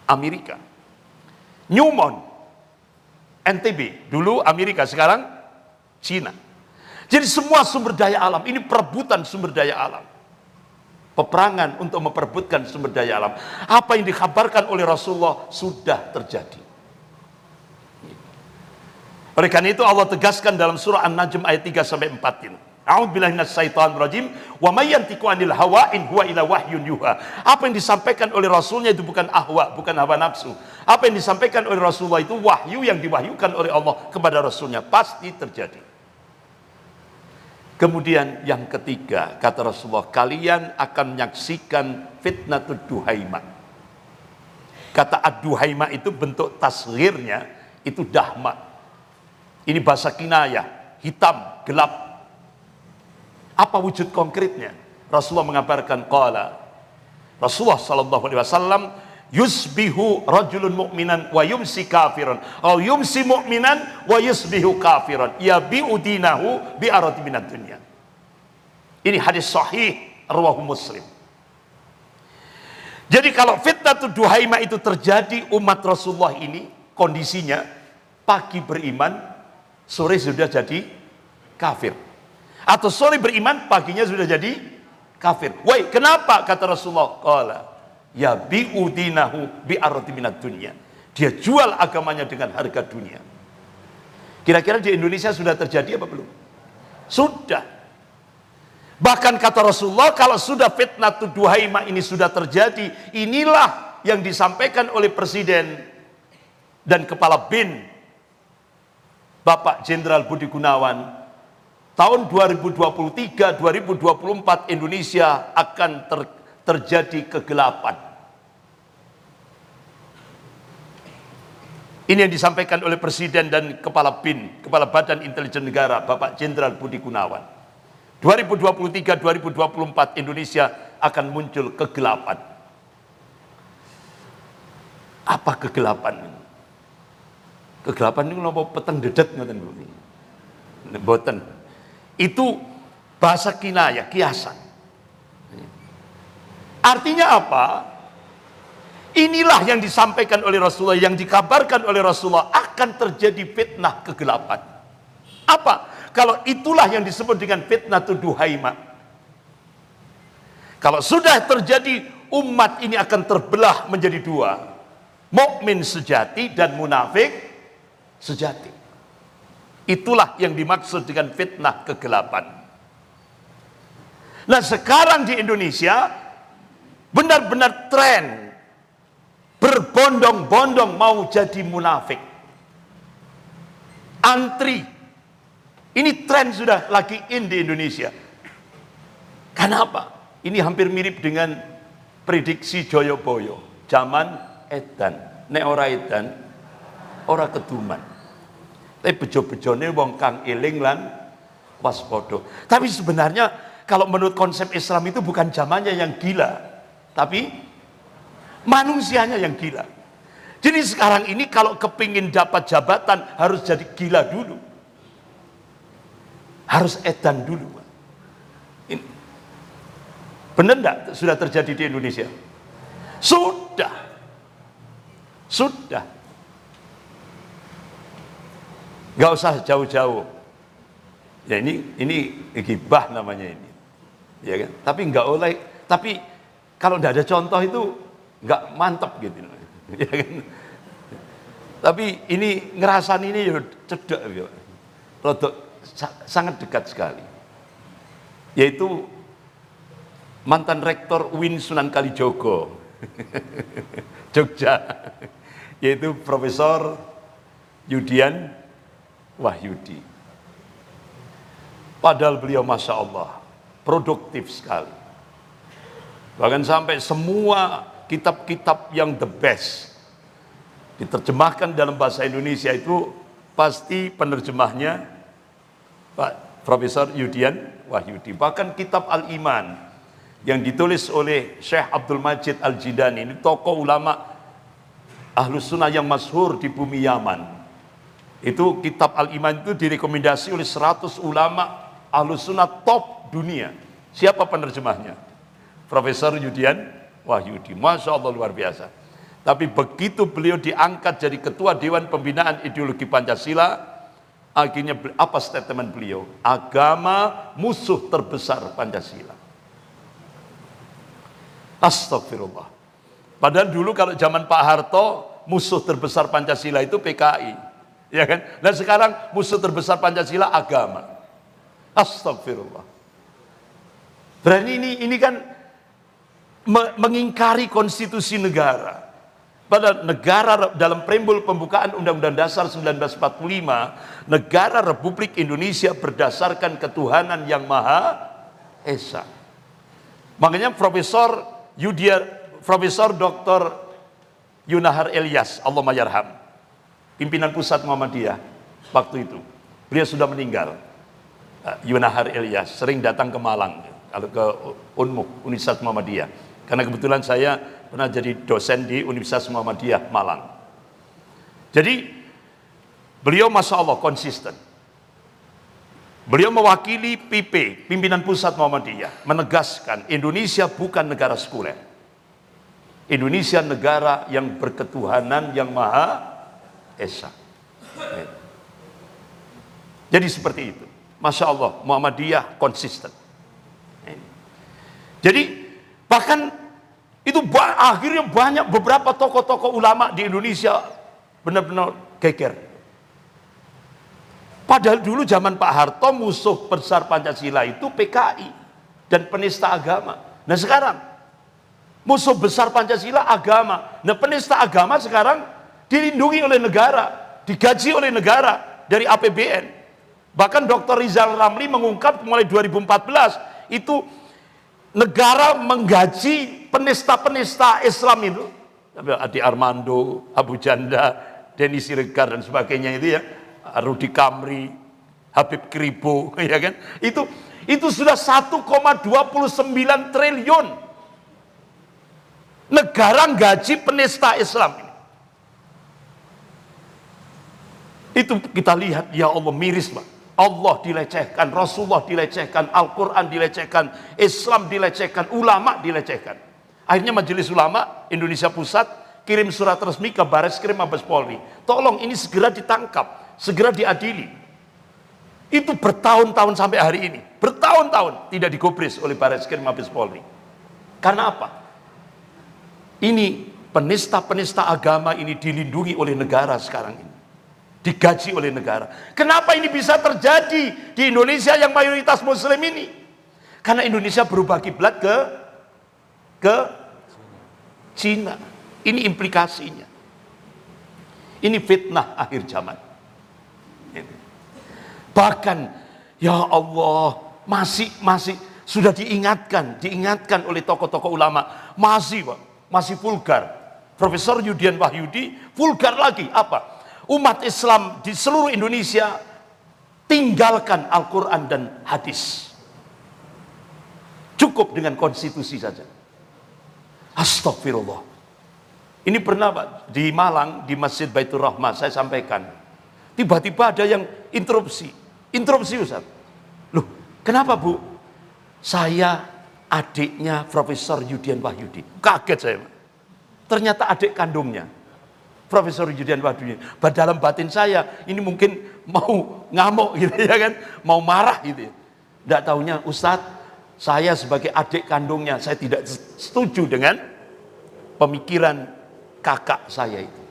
Amerika. Newmont, NTB, dulu Amerika, sekarang Cina. Jadi semua sumber daya alam, ini perebutan sumber daya alam. Peperangan untuk memperebutkan sumber daya alam. Apa yang dikabarkan oleh Rasulullah sudah terjadi. Oleh karena itu Allah tegaskan dalam surah An-Najm ayat 3 sampai 4 ini. A'udzubillahi minasyaitonir rajim. Wa may yantiqu 'anil hawa in huwa illa wahyun yuha. Apa yang disampaikan oleh Rasulnya itu bukan ahwa, bukan hawa nafsu. Apa yang disampaikan oleh Rasulullah itu wahyu yang diwahyukan oleh Allah kepada Rasulnya. Pasti terjadi. Kemudian yang ketiga, kata Rasulullah, kalian akan menyaksikan fitnatud duhaimah. Kata ad-duhaimah itu bentuk tasghirnya itu dahma. Ini bahasa kinayah, hitam, gelap. Apa wujud konkretnya? Rasulullah mengabarkan qala Rasulullah sallallahu alaihi wasallam yusbihu rajulun mu'minan wa yumsi kafiran atau yumsi mu'minan wa yusbihu kafiran yabi'u dinahu bi arati minad dunya. Ini hadis sahih rawahu Muslim. Jadi kalau fitnatul duhaimah itu terjadi, umat Rasulullah ini kondisinya pagi beriman, sore sudah jadi kafir. Atau sore beriman, paginya sudah jadi kafir. Woi, kenapa? Kata Rasulullah, qala ya bi'udinahu bi'arati minad dunya. Dia jual agamanya dengan harga dunia. Kira-kira di Indonesia sudah terjadi apa belum? Sudah. Bahkan kata Rasulullah, kalau sudah fitnatul duhaimah ini sudah terjadi, inilah yang disampaikan oleh Presiden dan Kepala BIN Bapak Jenderal Budi Gunawan. Tahun 2023-2024 Indonesia akan terjadi kegelapan. Ini yang disampaikan oleh Presiden dan Kepala BIN, Kepala Badan Intelijen Negara, Bapak Jenderal Budi Gunawan. 2023-2024 Indonesia akan muncul kegelapan. Apa kegelapan? Kegelapan ini nopo peteng dedet ngoten niku. Mboten. Itu bahasa kinayah, kiasan. Artinya apa? Inilah yang disampaikan oleh Rasulullah, yang dikabarkan oleh Rasulullah, akan terjadi fitnah kegelapan. Apa? Kalau itulah yang disebut dengan fitnatul duhaimah. Kalau sudah terjadi, umat ini akan terbelah menjadi dua. Mukmin sejati dan munafik sejati. Itulah yang dimaksud dengan fitnah kegelapan. Nah, sekarang di Indonesia benar-benar tren berbondong-bondong mau jadi munafik. Antri. Ini tren sudah lagi in di Indonesia. Kenapa? Ini hampir mirip dengan prediksi Joyoboyo. Zaman edan. Nek ora edan, ora keduman. Tapi bejo-bejone wong kang eling lan waspada. Tapi sebenarnya kalau menurut konsep Islam itu bukan zamannya yang gila, tapi manusianya yang gila. Jadi sekarang ini kalau kepingin dapat jabatan harus jadi gila dulu. Harus edan dulu. Ini. Benar enggak sudah terjadi di Indonesia? Sudah. Sudah. Enggak usah jauh-jauh. Ya ini gibah namanya ini. Ya kan? Tapi enggak oleh, tapi kalau enggak ada contoh itu enggak mantap gitu. Ya kan? Tapi ini ngerasan ini ya cedek ya. Rodok sangat dekat sekali, yaitu mantan rektor UIN Sunan Kalijogo Jogja, yaitu Profesor Yudian Wahyudi. Padahal beliau Masya Allah produktif sekali, bahkan sampai semua kitab-kitab yang the best diterjemahkan dalam bahasa Indonesia itu pasti penerjemahnya Pak Profesor Yudian Wahyudi. Bahkan kitab Al-Iman yang ditulis oleh Syekh Abdul Majid Al-Jidani, ini tokoh ulama Ahlus Sunnah yang masyhur di bumi Yaman. Itu kitab Al-Iman itu direkomendasi oleh 100 ulama Ahlus Sunnah top dunia. Siapa penerjemahnya? Profesor Yudian Wahyudi. Masya Allah luar biasa. Tapi begitu beliau diangkat jadi ketua Dewan Pembinaan Ideologi Pancasila, akhirnya apa statement beliau? Agama musuh terbesar Pancasila. Astagfirullah. Padahal dulu kalau zaman Pak Harto, musuh terbesar Pancasila itu PKI, ya kan? Dan sekarang musuh terbesar Pancasila agama. Astagfirullah. Berarti ini kan mengingkari konstitusi negara. Pada negara dalam preambul pembukaan Undang-Undang Dasar 1945, negara Republik Indonesia berdasarkan ketuhanan yang Maha Esa. Makanya Profesor Dr. Yunahar Ilyas, Allahumma yarham, pimpinan pusat Muhammadiyah waktu itu, beliau sudah meninggal. Yunahar Ilyas sering datang ke Malang, kalau ke UNMU, Universitas Muhammadiyah. Karena kebetulan saya pernah jadi dosen di Universitas Muhammadiyah Malang. Jadi beliau Masya Allah konsisten. Beliau mewakili PP, Pimpinan Pusat Muhammadiyah, menegaskan Indonesia bukan negara sekuler. Indonesia negara yang berketuhanan yang Maha Esa. Jadi seperti itu. Masya Allah, Muhammadiyah konsisten. Jadi bahkan itu akhirnya banyak beberapa tokoh-tokoh ulama di Indonesia benar-benar geger. Padahal dulu zaman Pak Harto musuh besar Pancasila itu PKI dan penista agama. Nah sekarang musuh besar Pancasila agama. Nah penista agama sekarang dilindungi oleh negara, digaji oleh negara dari APBN. Bahkan Dr. Rizal Ramli mengungkap mulai 2014 itu negara menggaji penista-penista Islam itu. Adi Armando, Abu Janda, Denny Siregar dan sebagainya itu ya. Rudi Kamri, Habib Kribo, ya kan? Itu sudah 1,29 triliun. Negara gaji penista Islam. Itu kita lihat, ya Allah miris, Pak. Allah dilecehkan, Rasulullah dilecehkan, Al-Quran dilecehkan, Islam dilecehkan, ulama dilecehkan. Akhirnya Majelis Ulama Indonesia Pusat kirim surat resmi ke Bareskrim Mabes Polri. Tolong ini segera ditangkap, segera diadili. Itu bertahun-tahun sampai hari ini. Bertahun-tahun tidak digubris oleh Bareskrim Mabes Polri. Karena apa? Ini penista-penista agama ini dilindungi oleh negara sekarang ini. Digaji oleh negara. Kenapa ini bisa terjadi di Indonesia yang mayoritas muslim ini? Karena Indonesia berubah kiblat ke Cina. Ini implikasinya. Ini fitnah akhir zaman. Bahkan ya Allah masih sudah diingatkan oleh tokoh-tokoh ulama, masih vulgar. Profesor Yudian Wahyudi vulgar lagi apa? Umat Islam di seluruh Indonesia tinggalkan Al-Quran dan hadis. Cukup dengan konstitusi saja. Astagfirullah. Ini pernah Pak, di Malang, di Masjid Baitur Rahmah, saya sampaikan. Tiba-tiba ada yang interupsi Ustaz. Loh, kenapa Bu? Saya adiknya Profesor Yudian Wahyudi. Kaget saya. Ternyata adik kandungnya Profesor Yudian Wahyudi. Dalam batin saya, ini mungkin mau ngamuk gitu ya kan. Mau marah gitu ya. Tidak tahunya Ustadz, saya sebagai adik kandungnya, saya tidak setuju dengan pemikiran kakak saya itu.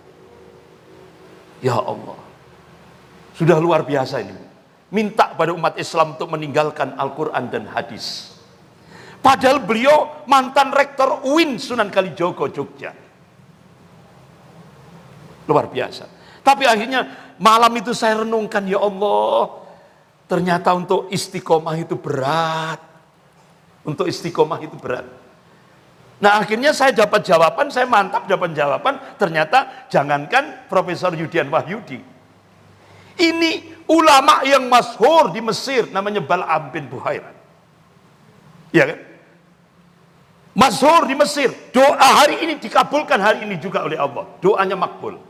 Ya Allah. Sudah luar biasa ini. Minta pada umat Islam untuk meninggalkan Al-Quran dan hadis. Padahal beliau mantan rektor UIN Sunan Kalijogo, Jogja. Luar biasa. Tapi akhirnya malam itu saya renungkan, ya Allah, ternyata untuk istiqomah itu berat. Untuk istiqomah itu berat. Nah akhirnya saya dapat jawaban, saya mantap dapat jawaban, ternyata jangankan Profesor Yudian Wahyudi. Ini ulama yang masyhur di Mesir, namanya Bal'am bin Buhairah. Ya kan? Masyhur di Mesir, doa hari ini dikabulkan hari ini juga oleh Allah. Doanya makbul.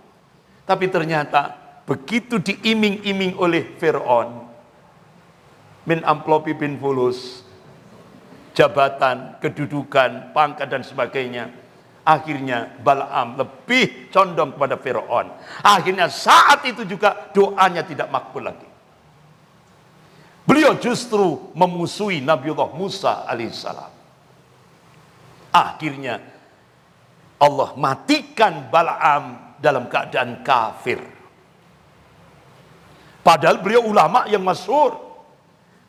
Tapi ternyata begitu diiming-iming oleh Fir'aun, min amplopi bin fulus, jabatan, kedudukan, pangkat dan sebagainya, akhirnya Bal'am lebih condong kepada Fir'aun. Akhirnya saat itu juga doanya tidak makbul lagi. Beliau justru memusuhi Nabiullah Musa alaihissalam. Akhirnya Allah matikan Bal'am dalam keadaan kafir. Padahal beliau ulama yang masyhur.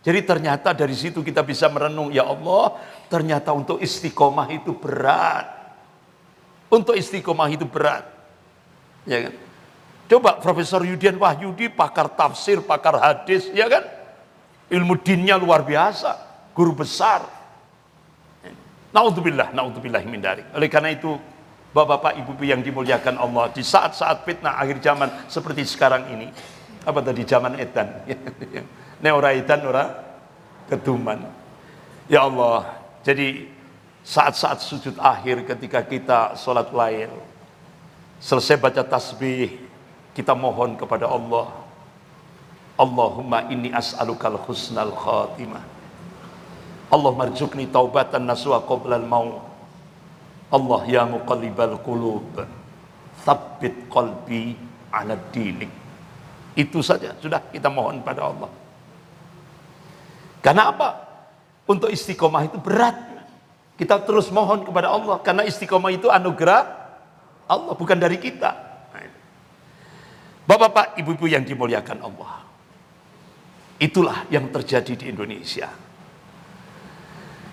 Jadi ternyata dari situ kita bisa merenung, ya Allah, ternyata untuk istiqomah itu berat. Untuk istiqomah itu berat. Ya kan? Coba Profesor Yudian Wahyudi, pakar tafsir, pakar hadis, ya kan? Ilmu dinnya luar biasa, guru besar. Naudzubillah min dzalik. Oleh karena itu, Bapak-bapak, ibu-ibu yang dimuliakan Allah, di saat-saat fitnah akhir zaman seperti sekarang ini, apa tadi zaman edan, ne ora edan ora keduman. Ya Allah, jadi saat-saat sujud akhir ketika kita sholat lail, selesai baca tasbih, kita mohon kepada Allah, Allahumma inni as'alukal husnal khatimah, Allahumma rzuqni taubatan nasuha qoblal maut, Allah ya muqallibal qulub tsabbit qalbi ala dinik. Itu saja sudah kita mohon pada Allah. Karena apa? Untuk istiqomah itu berat. Kita terus mohon kepada Allah karena istiqomah itu anugerah Allah, bukan dari kita. Bapak-bapak, ibu-ibu yang dimuliakan Allah, itulah yang terjadi di Indonesia.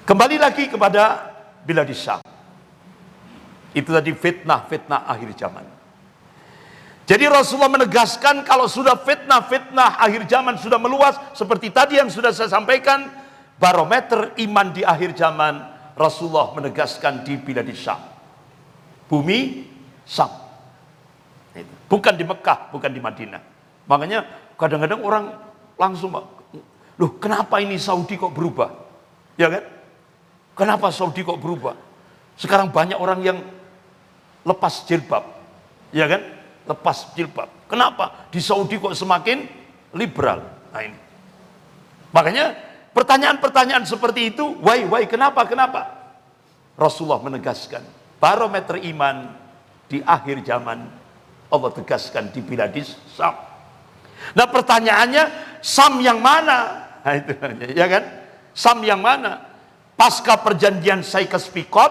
Kembali lagi kepada bilad Syam. Itu tadi fitnah-fitnah akhir zaman. Jadi Rasulullah menegaskan kalau sudah fitnah-fitnah akhir zaman sudah meluas, seperti tadi yang sudah saya sampaikan, barometer iman di akhir zaman, Rasulullah menegaskan di bilad Syam, bumi Syam, bukan di Mekah, bukan di Madinah. Makanya kadang-kadang orang langsung, loh kenapa ini Saudi kok berubah? Ya kan? Kenapa Saudi kok berubah? Sekarang banyak orang yang lepas jilbab, ya kan? Lepas jilbab. Kenapa? Di Saudi kok semakin liberal. Nah ini. Makanya pertanyaan-pertanyaan seperti itu, why, kenapa? Rasulullah menegaskan, barometer iman di akhir zaman, Allah tegaskan di biladis Syam. Nah pertanyaannya, Syam yang mana? Nah itu, ya kan? Syam yang mana? Pasca perjanjian Sykes-Picot,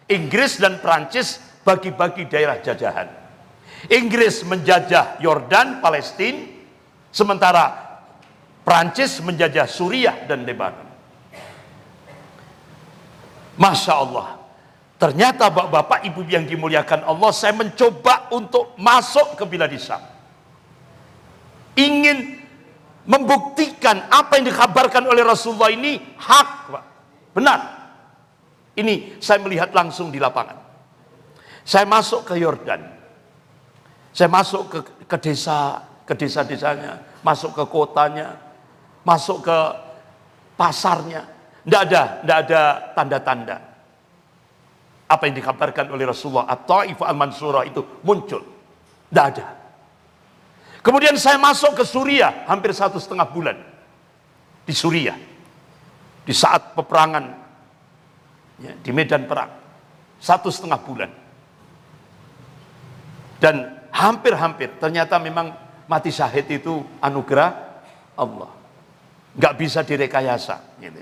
Inggris dan Prancis bagi-bagi daerah jajahan. Inggris menjajah Yordan, Palestina, sementara Prancis menjajah Suriah dan Lebanon. Masya Allah, ternyata bapak-bapak, ibu yang dimuliakan Allah, saya mencoba untuk masuk ke bilad Syam, ingin membuktikan apa yang dikabarkan oleh Rasulullah ini hak, Pak. Benar. Ini saya melihat langsung di lapangan. Saya masuk ke Yordan, saya masuk ke desa-desanya, masuk ke kotanya, masuk ke pasarnya. Tidak ada tanda-tanda apa yang dikabarkan oleh Rasulullah, At-Taif Al-Mansurah itu muncul. Tidak ada. Kemudian saya masuk ke Suriah, hampir 1,5 bulan di Suriah, di saat peperangan, ya, di medan perang, 1,5 bulan. Dan hampir ternyata memang mati syahid itu anugerah Allah, nggak bisa direkayasa gitu.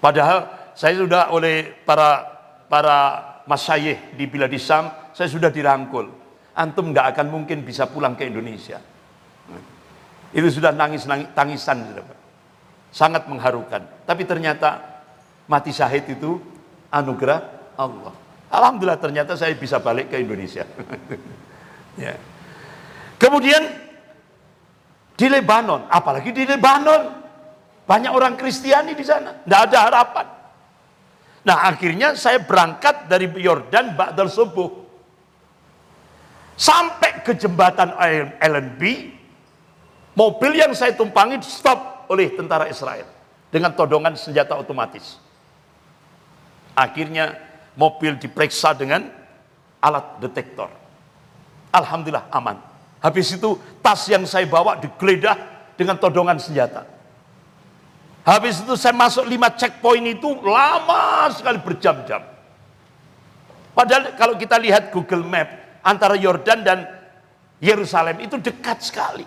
Padahal saya sudah oleh para masyayikh di bilad Syam, saya sudah dirangkul, antum nggak akan mungkin bisa pulang ke Indonesia. Itu sudah tangisan sudah, sangat mengharukan. Tapi ternyata mati syahid itu anugerah Allah. Alhamdulillah ternyata saya bisa balik ke Indonesia. Ya. Kemudian di Lebanon, apalagi di Lebanon, banyak orang Kristiani di sana, tidak ada harapan. Nah akhirnya saya berangkat dari Yordan ba'dal subuh, sampai ke jembatan Allenby, mobil yang saya tumpangi stop oleh tentara Israel dengan todongan senjata otomatis. Akhirnya mobil diperiksa dengan alat detektor. Alhamdulillah aman. Habis itu tas yang saya bawa digeledah dengan todongan senjata. Habis itu saya masuk 5 checkpoint itu lama sekali, berjam-jam. Padahal kalau kita lihat Google Map, antara Yordan dan Yerusalem itu dekat sekali.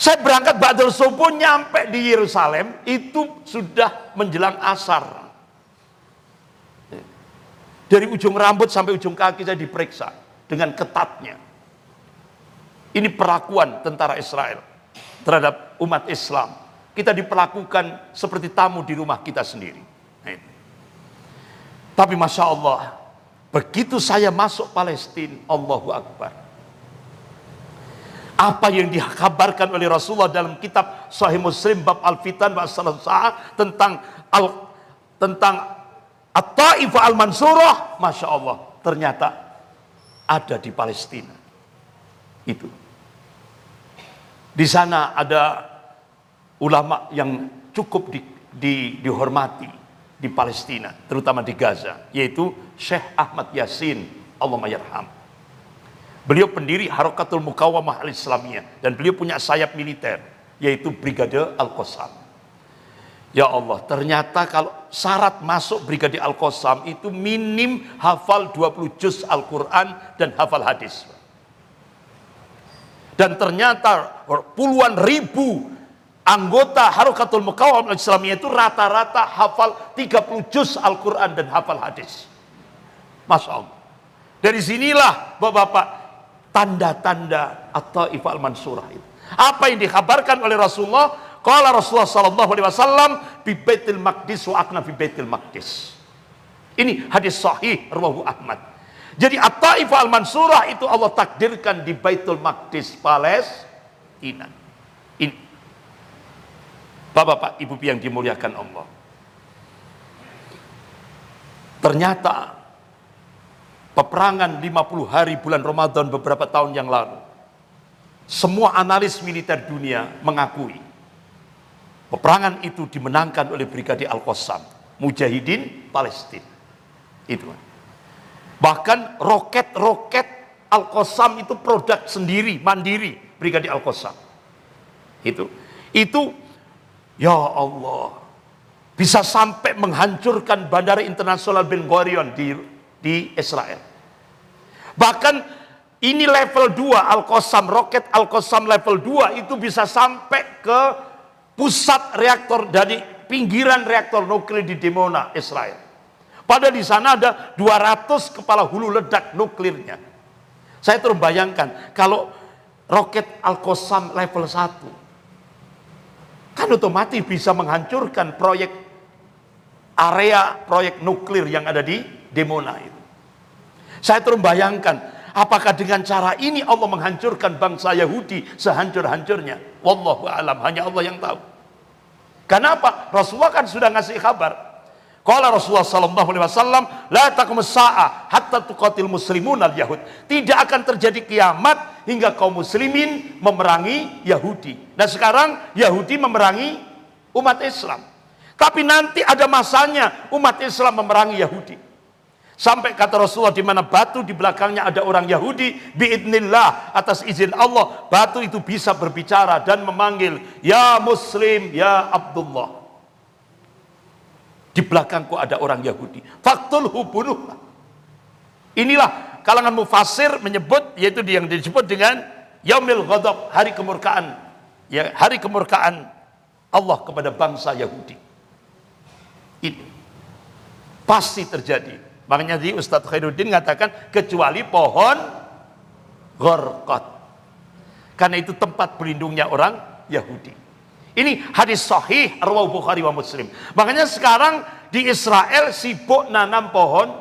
Saya berangkat ba'dal subuh, nyampe di Yerusalem itu sudah menjelang asar. Dari ujung rambut sampai ujung kaki saya diperiksa dengan ketatnya. Ini perlakuan tentara Israel terhadap umat Islam. Kita diperlakukan seperti tamu di rumah kita sendiri. Tapi Masya Allah, begitu saya masuk Palestina, Allahu Akbar. Apa yang dikabarkan oleh Rasulullah dalam kitab Sahih Muslim bab Al-Fitan wa As-Salah tentang At-Taif Al-Mansurah, Masya Allah, ternyata ada di Palestina. Itu. Di sana ada ulama yang cukup dihormati di Palestina, terutama di Gaza, yaitu Syekh Ahmad Yasin, Allahumma yarham. Beliau pendiri Harakatul Muqawamah Al-Islamiyah, dan beliau punya sayap militer, yaitu Brigade Al-Qassam. Ya Allah, ternyata kalau syarat masuk Brigade Al-Qassam itu minim hafal 20 juz Al-Quran dan hafal hadis. Dan ternyata puluhan ribu anggota Harakatul Muqawamah Al-Islamiyah itu rata-rata hafal 30 juz Al-Quran dan hafal hadis. Masya Allah. Dari sinilah Bapak-Bapak tanda-tanda At-Taifah Al-Mansurah itu. Apa yang dikabarkan oleh Rasulullah? Qala Rasulullah sallallahu alaihi wasallam bi Baitul Maqdis wa akna fi Baitul Maqdis. Ini hadis sahih rawahu Ahmad. Jadi At-Taifah Al-Mansurah itu Allah takdirkan di Baitul Maqdis, Palestina. Ini Bapak-bapak, Ibu yang dimuliakan Allah. Ternyata peperangan 50 hari bulan Ramadan beberapa tahun yang lalu, semua analis militer dunia mengakui peperangan itu dimenangkan oleh Brigade Al-Qassam, Mujahidin Palestina. Itu. Bahkan roket-roket Al-Qassam itu produk sendiri, mandiri Brigade Al-Qassam. Itu ya Allah, bisa sampai menghancurkan Bandara Internasional Ben Gurion di Israel. Bahkan ini level 2 Al-Qassam, roket Al-Qassam level 2 itu bisa sampai ke pusat reaktor dari pinggiran reaktor nuklir di Dimona, Israel. Padahal di sana ada 200 kepala hulu ledak nuklirnya. Saya terus bayangkan kalau roket Al-Qassam level 1 kan otomatis bisa menghancurkan proyek nuklir yang ada di Dimona itu. Saya terus bayangkan, apakah dengan cara ini Allah menghancurkan bangsa Yahudi sehancur-hancurnya? Wallahu a'lam, hanya Allah yang tahu. Kenapa? Rasulullah kan sudah ngasih kabar. Qala Rasulullah sallallahu alaihi wasallam, la taqumus saa'ah hatta tuqatil muslimun al-yahud. Tidak akan terjadi kiamat hingga kaum muslimin memerangi Yahudi. Nah sekarang Yahudi memerangi umat Islam. Tapi nanti ada masanya umat Islam memerangi Yahudi. Sampai kata Rasulullah, di mana batu di belakangnya ada orang Yahudi, biidznillah, atas izin Allah, batu itu bisa berbicara dan memanggil, ya Muslim, ya Abdullah. Di belakangku ada orang Yahudi, faktulhu, bunuhlah. Inilah kalangan mufassir menyebut, yaitu yang disebut dengan Yaumil Ghadab, hari kemurkaan, ya, hari kemurkaan Allah kepada bangsa Yahudi. Ini pasti terjadi. Makanya di Ustadz Khairuddin mengatakan kecuali pohon Gharqad, karena itu tempat berlindungnya orang Yahudi. Ini hadis sahih rawahu Bukhari wa Muslim. Makanya sekarang di Israel sibuk nanam pohon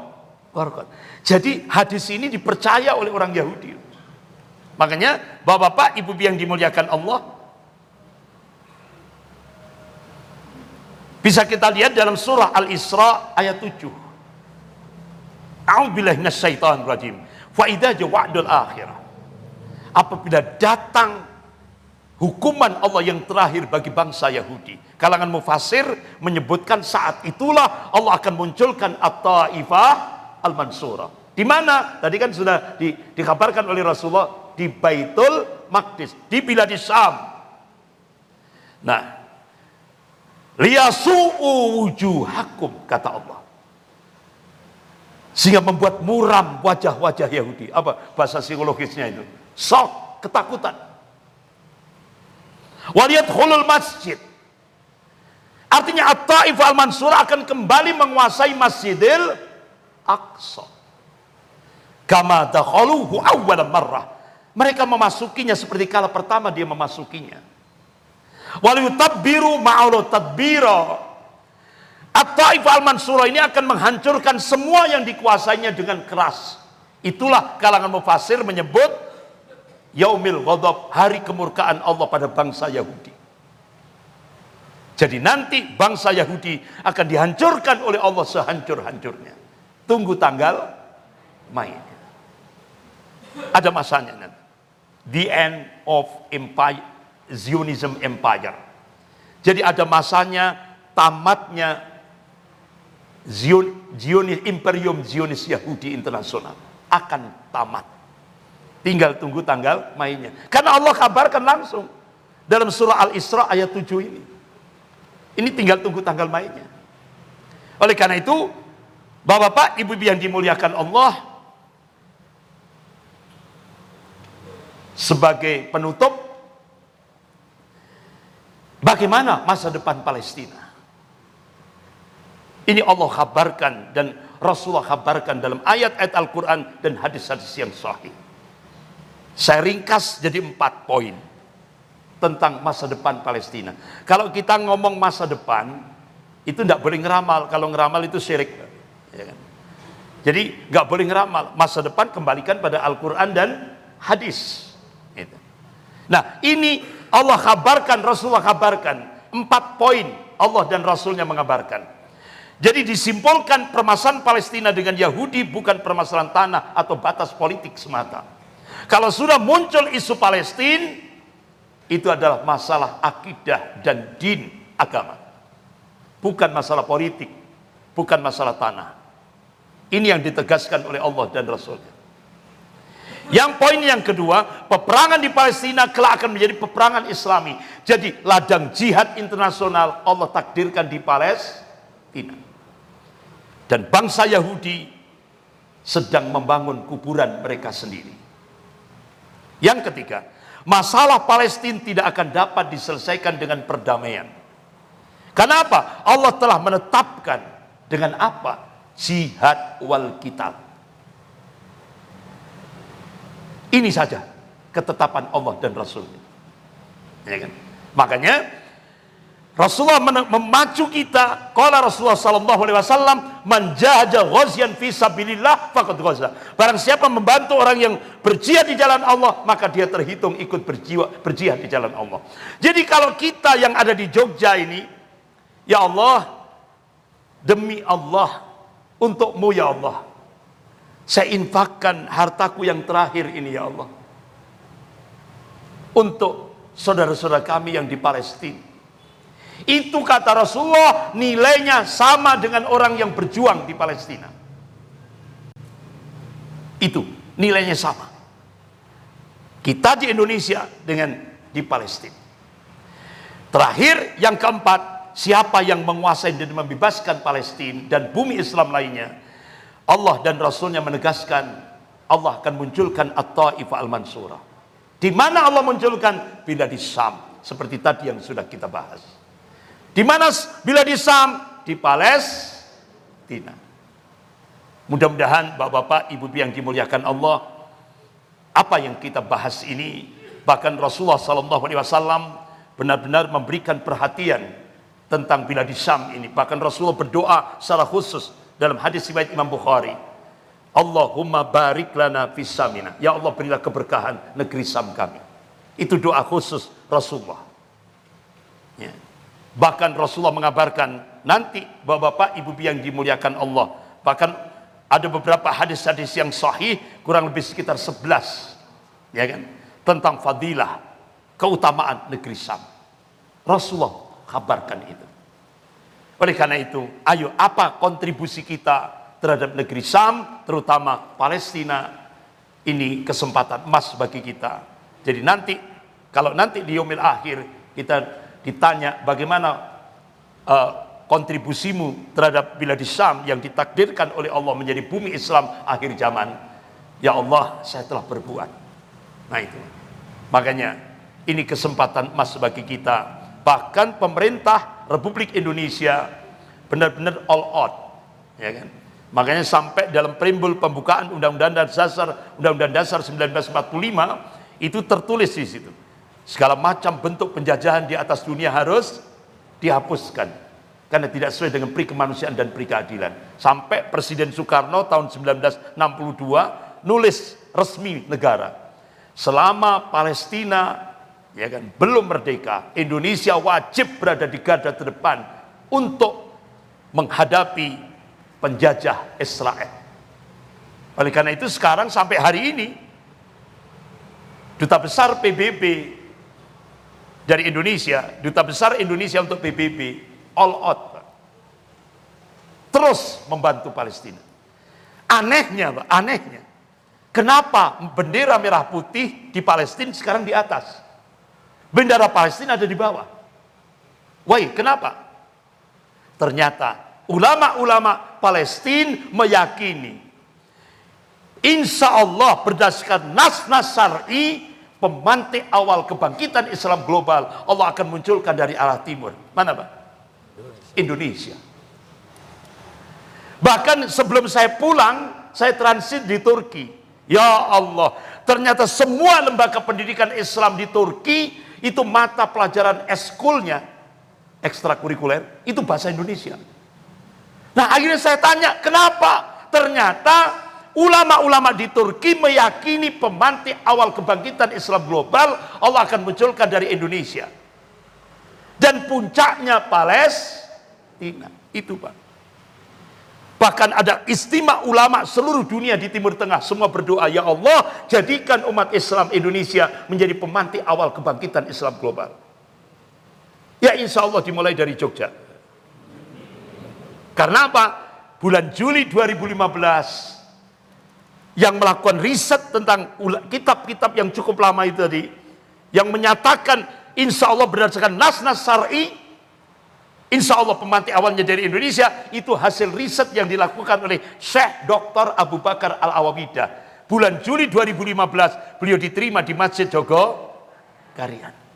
Gharqad. Jadi hadis ini dipercaya oleh orang Yahudi. Makanya Bapak-bapak, Ibu yang dimuliakan Allah, bisa kita lihat dalam surah Al-Isra ayat 7. A'udzubillahi minasyaitonir rajim. Fa idza ja'a'dul akhirah. Apabila datang hukuman Allah yang terakhir bagi bangsa Yahudi, kalangan mufassir menyebutkan saat itulah Allah akan munculkan At-Taifah Al-Mansurah. Di mana? Tadi kan sudah dikabarkan oleh Rasulullah, di Baitul Maqdis, di Biladis Syam. Nah, liyasu'u wujuhakum, kata Allah, sehingga membuat muram wajah-wajah Yahudi. Apa bahasa psikologisnya itu? Shock, ketakutan. Waliyadkhulul masjid, artinya At-Taifah Al-Mansurah akan kembali menguasai Masjidil Aqsa kama dakhaluhu awwal marrah. Mereka memasukinya seperti kala pertama dia memasukinya. Waliyutabbiru ma'alu tadbira. At-Taifah Al-Mansurah ini akan menghancurkan semua yang dikuasainya dengan keras. Itulah kalangan mufassir menyebut Yaumil Ghadab, hari kemurkaan Allah pada bangsa Yahudi. Jadi nanti bangsa Yahudi akan dihancurkan oleh Allah sehancur-hancurnya. Tunggu tanggal main. Ada masanya nanti. The end of empire, Zionism empire. Jadi ada masanya tamatnya Imperium Zionis Yahudi Internasional akan tamat. Tinggal tunggu tanggal mainnya. Karena Allah kabarkan langsung dalam surah Al-Isra ayat 7 ini. Ini tinggal tunggu tanggal mainnya. Oleh karena itu, Bapak-bapak, Ibu-ibu yang dimuliakan Allah, sebagai penutup, bagaimana masa depan Palestina? Ini Allah kabarkan dan Rasulullah kabarkan dalam ayat-ayat Al-Quran dan hadis-hadis yang sahih. Saya ringkas jadi 4 poin tentang masa depan Palestina. Kalau kita ngomong masa depan, itu tidak boleh ngeramal. Kalau ngeramal itu syirik. Ya kan? Jadi nggak boleh ngeramal. Masa depan kembalikan pada Al-Quran dan hadis. Gitu. Nah, ini Allah kabarkan, Rasulullah kabarkan. 4 poin Allah dan Rasulnya mengabarkan. Jadi disimpulkan permasalahan Palestina dengan Yahudi bukan permasalahan tanah atau batas politik semata. Kalau sudah muncul isu Palestina, itu adalah masalah akidah dan din agama. Bukan masalah politik, bukan masalah tanah. Ini yang ditegaskan oleh Allah dan Rasulnya. Yang poin yang kedua, peperangan di Palestina kelak akan menjadi peperangan Islami. Jadi ladang jihad internasional Allah takdirkan di Palestina. Dan bangsa Yahudi sedang membangun kuburan mereka sendiri. Yang ketiga, masalah Palestina tidak akan dapat diselesaikan dengan perdamaian. Karena apa? Allah telah menetapkan dengan apa? Jihad wal qital. Ini saja ketetapan Allah dan Rasulnya. Ya kan? Makanya Rasulullah memacu kita. Qala Rasulullah sallallahu alaihi wasallam, "Man jahada ghazian fi sabilillah faqad ghaza." Barang siapa membantu orang yang berjihad di jalan Allah, maka dia terhitung ikut berjihad di jalan Allah. Jadi kalau kita yang ada di Jogja ini, ya Allah, demi Allah, untukmu ya Allah, saya infakkan hartaku yang terakhir ini ya Allah, untuk saudara-saudara kami yang di Palestina. Itu kata Rasulullah nilainya sama dengan orang yang berjuang di Palestina. Itu nilainya sama. Kita di Indonesia dengan di Palestina. Terakhir, yang keempat, siapa yang menguasai dan membebaskan Palestina dan bumi Islam lainnya, Allah dan Rasulnya menegaskan Allah akan munculkan At-Taifah Al-Mansurah. Di mana Allah munculkan? Bila di Syam, seperti tadi yang sudah kita bahas. Di mana bila di Syam? Di Palestina. Mudah-mudahan Bapak-bapak, Ibu-ibu yang dimuliakan Allah, apa yang kita bahas ini, bahkan Rasulullah SAW benar-benar memberikan perhatian tentang bila di Syam ini. Bahkan Rasulullah berdoa secara khusus dalam hadis riwayat Imam Bukhari, Allahumma barik lana fis Syamina. Ya Allah, berilah keberkahan negeri Syam kami. Itu doa khusus Rasulullah. Ya. Bahkan Rasulullah mengabarkan nanti Bapak-bapak, Ibu-ibu yang dimuliakan Allah, bahkan ada beberapa hadis-hadis yang sahih, kurang lebih sekitar 11, ya kan, tentang fadilah, keutamaan negeri Syam. Rasulullah kabarkan itu. Oleh karena itu, ayo, apa kontribusi kita terhadap negeri Syam, terutama Palestina? Ini kesempatan emas bagi kita. Jadi nanti, kalau nanti di yaumil akhir kita ditanya bagaimana kontribusimu terhadap bilad Syam yang ditakdirkan oleh Allah menjadi bumi Islam akhir zaman, ya Allah, saya telah berbuat. Nah itu, makanya ini kesempatan emas bagi kita. Bahkan pemerintah Republik Indonesia benar-benar all out, ya kan? Makanya sampai dalam preambul pembukaan Undang-Undang Dasar 1945 itu tertulis di situ, segala macam bentuk penjajahan di atas dunia harus dihapuskan karena tidak sesuai dengan pri kemanusiaan dan pri keadilan. Sampai Presiden Soekarno tahun 1962 nulis resmi negara, selama Palestina, ya kan, belum merdeka, Indonesia wajib berada di garda terdepan untuk menghadapi penjajah Israel. Oleh karena itu sekarang sampai hari ini Duta Besar PBB dari Indonesia, Duta Besar Indonesia untuk PBB, all out, Pak. Terus membantu Palestina. Anehnya, Pak, anehnya, kenapa bendera merah putih di Palestina sekarang di atas, bendera Palestina ada di bawah? Why? Kenapa? Ternyata ulama-ulama Palestina meyakini, insya Allah berdasarkan nas-nas syar'i, pemantik awal kebangkitan Islam global Allah akan munculkan dari arah timur. Mana, Pak? Indonesia. Bahkan sebelum saya pulang, saya transit di Turki. Ya Allah, ternyata semua lembaga pendidikan Islam di Turki itu mata pelajaran eskulnya, ekstrakurikuler, itu bahasa Indonesia. Nah, akhirnya saya tanya, kenapa? Ternyata ulama-ulama di Turki meyakini pemantik awal kebangkitan Islam global Allah akan munculkan dari Indonesia. Dan puncaknya Palestina. Itu, Pak. Bahkan ada istimewa ulama seluruh dunia di Timur Tengah. Semua berdoa, ya Allah, jadikan umat Islam Indonesia menjadi pemantik awal kebangkitan Islam global. Ya insya Allah dimulai dari Jogja. Karena apa? Bulan Juli 2015 yang melakukan riset tentang kitab-kitab yang cukup lama itu tadi, yang menyatakan insya Allah berdasarkan nas-nas syar'i, insya Allah pemantik awalnya dari Indonesia, itu hasil riset yang dilakukan oleh Syekh Dr. Abu Bakar Al-Awawidah. Bulan Juli 2015 beliau diterima di Masjid Jogokarian.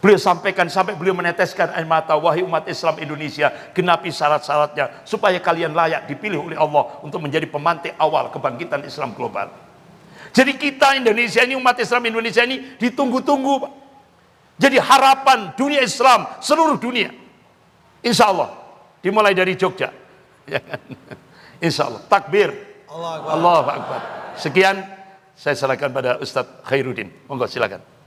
Beliau sampaikan sampai beliau meneteskan air mata, wahai umat Islam Indonesia, genapi syarat-syaratnya supaya kalian layak dipilih oleh Allah untuk menjadi pemantik awal kebangkitan Islam global. Jadi kita Indonesia ini, umat Islam Indonesia ini ditunggu-tunggu, Pak. Jadi harapan dunia Islam seluruh dunia. Insya Allah dimulai dari Jogja. Insya Allah. Takbir. Allahu Akbar. Sekian, saya serahkan pada Ustadz Khairuddin. Monggo silakan.